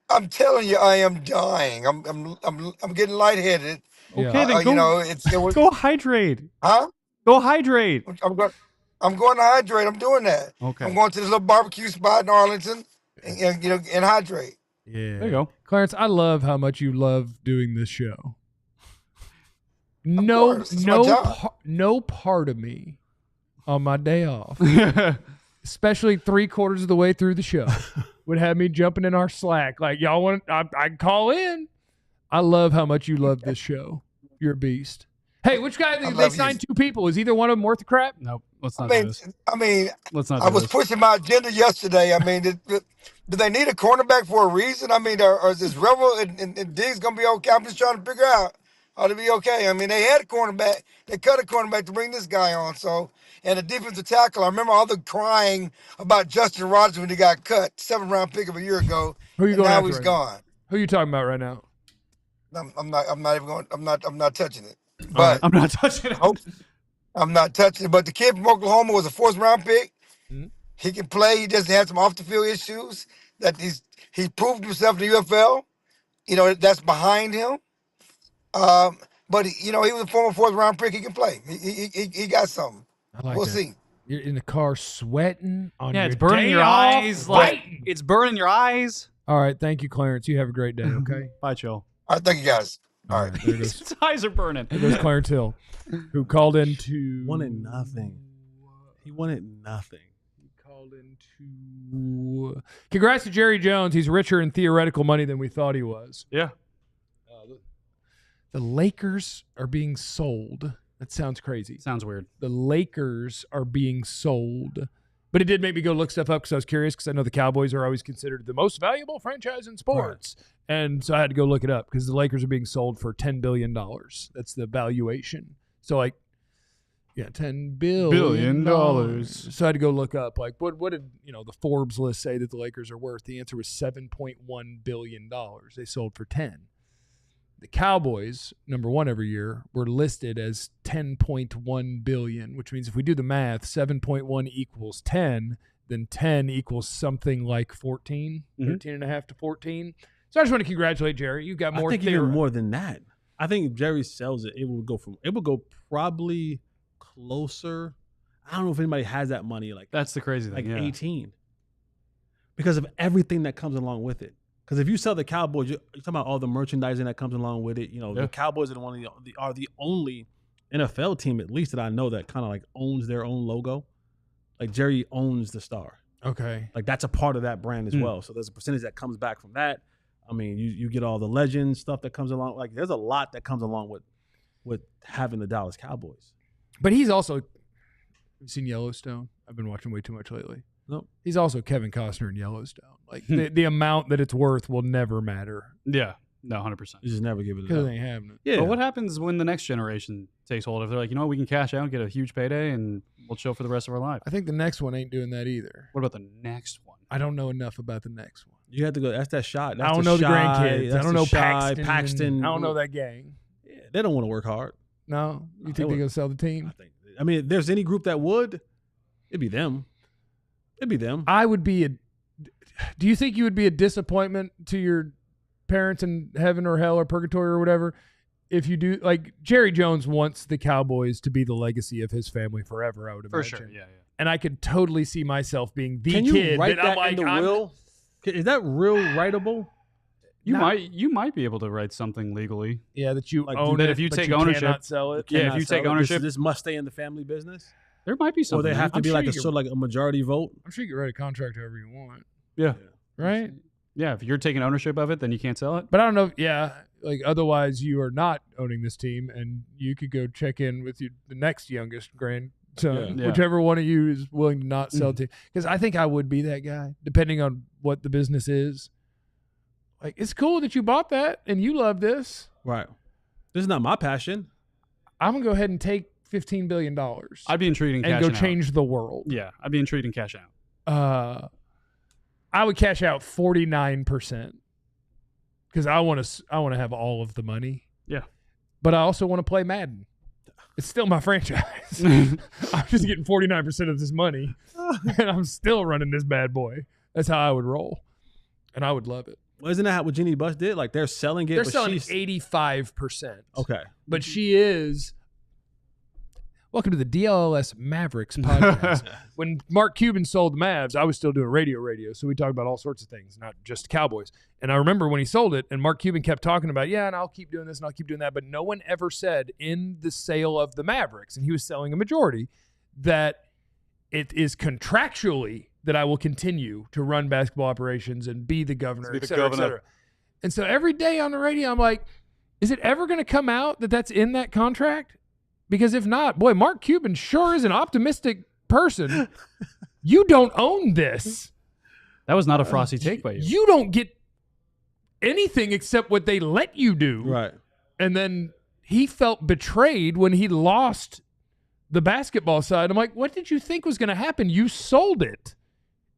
I'm telling you, I am dying. I'm getting lightheaded. Okay, then go hydrate. Huh? Go hydrate. I'm going to hydrate. I'm doing that. Okay. I'm going to this little barbecue spot in Arlington and hydrate. Yeah. There you go. Clarence, I love how much you love doing this show. No part of me on my day off, especially 3/4 of the way through the show, would have me jumping in our Slack. Like, y'all want, I can call in. I love how much you love this show. You're a beast. Hey, which guy, they signed 2 people. Is either one of them worth the crap? Nope. Let's not do this. Let's not. I was pushing my agenda yesterday. Do they need a cornerback for a reason? Or is this Rebel and Diggs going to be okay? I'm just trying to figure out how to be okay. They had a cornerback. They cut a cornerback to bring this guy on. So, and a defensive tackle. I remember all the crying about Justin Rogers when he got cut. 7th-round pick of a year ago. Who are you going after? Now he's gone. Who are you talking about right now? I'm not touching it. But I'm not touching it. I'm not touching it. But the kid from Oklahoma was a 4th-round pick. Mm-hmm. He can play. He just had some off-the-field issues that he proved himself in the UFL. That's behind him. But he was a former 4th-round pick. He can play. He got something. We'll see. You're in the car sweating on your it's burning day your off, eyes. It's burning your eyes. All right. Thank you, Clarence. You have a great day, okay? Bye, Joe. All right. Thank you, guys. All right. There goes, his eyes are burning. There goes Clarence Hill, who called into... Wanted nothing. He wanted nothing. He called into... Congrats to Jerry Jones. He's richer in theoretical money than we thought he was. Yeah. The Lakers are being sold. That sounds crazy. Sounds weird. The Lakers are being sold. But it did make me go look stuff up because I was curious, because I know the Cowboys are always considered the most valuable franchise in sports. Right. And so I had to go look it up because the Lakers are being sold for $10 billion. That's the valuation. So $10 billion. So I had to go look up, what did the Forbes list say that the Lakers are worth? The answer was $7.1 billion. They sold for 10. The Cowboys, number 1 every year, were listed as $10.1 billion, which means if we do the math, 7.1 equals 10, then 10 equals something like 14, 13.5 to 14. So I just want to congratulate Jerry. You've got more. I think even more than that. I think if Jerry sells it, it will go probably closer. I don't know if anybody has that money. That's the crazy thing. 18, because of everything that comes along with it. Because if you sell the Cowboys, you're talking about all the merchandising that comes along with it. The Cowboys are the only NFL team, at least that I know, that kind of owns their own logo. Jerry owns the star. Okay. That's a part of that brand as well. So there's a percentage that comes back from that. I mean, you get all the legend stuff that comes along. Like, there's a lot that comes along with having the Dallas Cowboys. But he's also, have you seen Yellowstone? I've been watching way too much lately. Nope. He's also Kevin Costner in Yellowstone. Like the amount that it's worth will never matter. Yeah. No, 100%. You just never give it Because up. they ain't having it. Yeah. But what happens when the next generation takes hold? If they're like, you know what, we can cash out and get a huge payday and we'll chill for the rest of our life. I think the next one ain't doing that either. What about the next one? I don't know enough about the next one. You have to go. That's that shot. That's I don't know the Shy, grandkids. I that's don't the know Shy, Paxton. I don't know that gang. Yeah, they don't want to work hard. No? You think they're going to sell the team? I mean, if there's any group that would, it'd be them. It'd be them. I would be do you think you would be a disappointment to your parents in heaven or hell or purgatory or whatever if you do? Like, Jerry Jones wants the Cowboys to be the legicy of his family forever, I would imagine. For sure, yeah. And I could totally see myself being the Can kid you write that that I'm like, in the will? Is that real writable? You might be able to write something legally. Yeah, that you Like, own that it, if you but take you ownership- cannot sell it. Yeah, if Cannot you sell take it? ownership- this must stay in the family business. There might be Or something. they have to I'm be sure like you a can- sort of like a majority vote. I'm sure you can write a contract however you want, Yeah. right? Yeah, if you're taking ownership of it, then you can't sell it. But I don't know. Yeah, like otherwise you are not owning this team, and you could go check in with the next youngest grandson, Yeah. whichever one of you is willing to not sell to. Because I think I would be that guy, depending on what the business is. Like, it's cool that you bought that and you love this. Right. This is not my passion. I'm gonna go ahead and take $15 billion I'd be intrigued in and cashing go out. change the world. Yeah, I'd be intrigued in cash out. I would cash out 49% because I want to have all of the money. Yeah. But I also want to play Madden. It's still my franchise. I'm just getting 49% of this money, and I'm still running this bad boy. That's how I would roll, and I would love it. Well, isn't that what Jeannie Buss did? Like, they're selling it. They're but selling she's 85%. okay. But she is. Welcome to the DLLS Mavericks podcast. When Mark Cuban sold the Mavs, I was still doing radio, so we talked about all sorts of things, not just Cowboys. And I remember when he sold it, and Mark Cuban kept talking about, yeah, and I'll keep doing this and I'll keep doing that, but no one ever said in the sale of the Mavericks, and he was selling a majority, that it is contractually that I will continue to run basketball operations and be the governor, et cetera, et cetera. And so every day on the radio, I'm like, is it ever going to come out that that's in that contract? Because if not, boy, Mark Cuban sure is an optimistic person. You don't own this. That was not a frosty take by you. You don't get anything except what they let you do. Right. And then he felt betrayed when he lost the basketball side. I'm like, what did you think was going to happen? You sold it.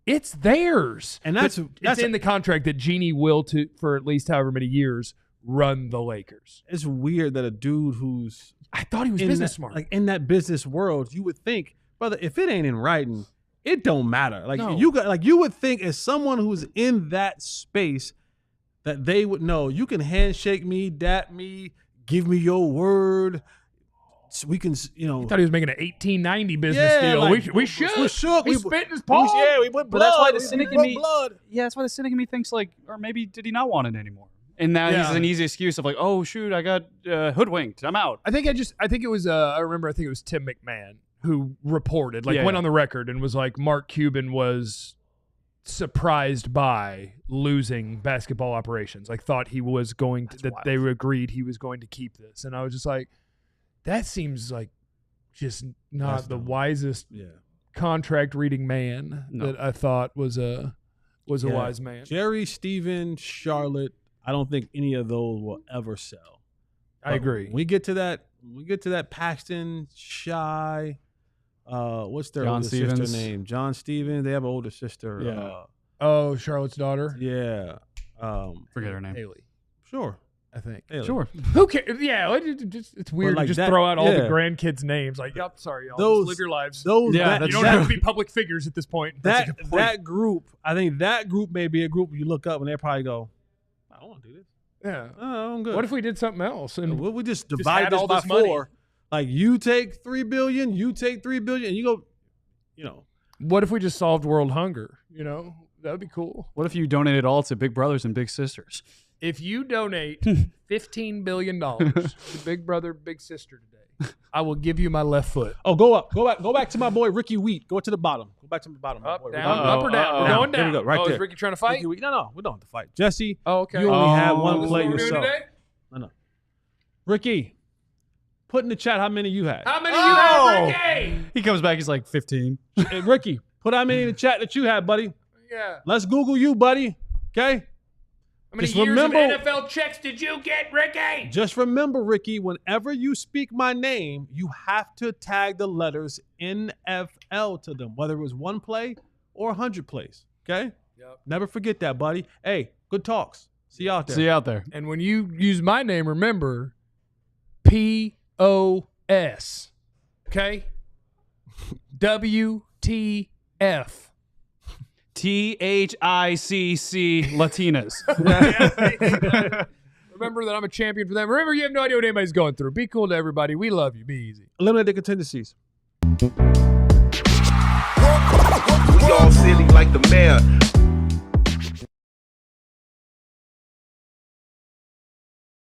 It's theirs. And it's in the contract that Jeannie will, for at least however many years, run the Lakers. It's weird that a dude who's I thought he was business smart. Like, in that business world, you would think, brother, if it ain't in writing, it don't matter. Like, No. you would think as someone who's in that space that they would know, you can handshake me, dap me, give me your word. So we can, you know. He thought he was making an 1890 business deal. like, we should. We shook. We spit in his palm. We put blood. But that's why the we cynic in put me. blood. Yeah, that's why the cynic in me thinks like, or maybe did he not want it anymore? And now Yeah. he's an easy excuse of like, oh shoot, I got hoodwinked. I'm out. I think it was it was Tim McMahon who reported, went Yeah. on the record and was like, Mark Cuban was surprised by losing basketball operations. Like, thought he was going to, that wild. they agreed he was going to keep this. And I was just like, that seems like just not That's the dumb. wisest Yeah. contract reading man No. that I thought was a Yeah. wise man. Jerry, Steven, Charlotte, I don't think any of those will ever sell. I agree. When we get to that Paxton, Shy, what's their John older Stevens. sister name? John Stevens. They have an older sister. Yeah. Oh, Charlotte's daughter? Yeah. Forget her name. Haley, Sure. I think. Haley. Sure. Who cares? Yeah, it's weird like to just that- throw out all the yeah. grandkids' names. Like, yep, sorry, y'all. Those- Just live your lives. Those Yeah, that, you don't that, have to be public figures at this point. That's a good point. that group. I think that group may be a group you look up and they probably go, I don't want to do this. Yeah. Oh, I'm good. What if we did something else? And we just had divide this all by this money? 4? Like, you take $3 billion, you take $3 billion, and you go, you know. what if we just solved world hunger? You know, that would be cool. What if you donate it all to Big Brothers and Big Sisters? If you donate $15 billion to Big Brother, Big Sister today, I will give you my left foot. Oh, go up. Go back to my boy Ricky Wheat. Go to the bottom. Go back to the bottom. Up, boy. down, up or down? We're going down. There we go. Right there. Is Ricky trying to fight? Ricky Wheat. No, we don't have to fight. Jesse, oh, okay. you only had one play What we're doing yourself. today? No. Ricky, put in the chat how many you had. How many you have, Ricky? He comes back. He's like 15. Hey, Ricky, put how many in the chat that you had, buddy. Yeah. Let's Google you, buddy. Okay? How many Just years remember- of NFL checks did you get, Ricky? Just remember, Ricky, whenever you speak my name, you have to tag the letters NFL to them, whether it was 1 play or 100 plays. Okay? Yep. Never forget that, buddy. Hey, good talks. See you out there. See you out there. And when you use my name, remember POS. Okay? WTF. THICC Latinas. Remember that I'm a champion for them. Remember, you have no idea what anybody's going through. Be cool to everybody. We love you. Be easy. Eliminate the contingencies. We all silly like the mayor.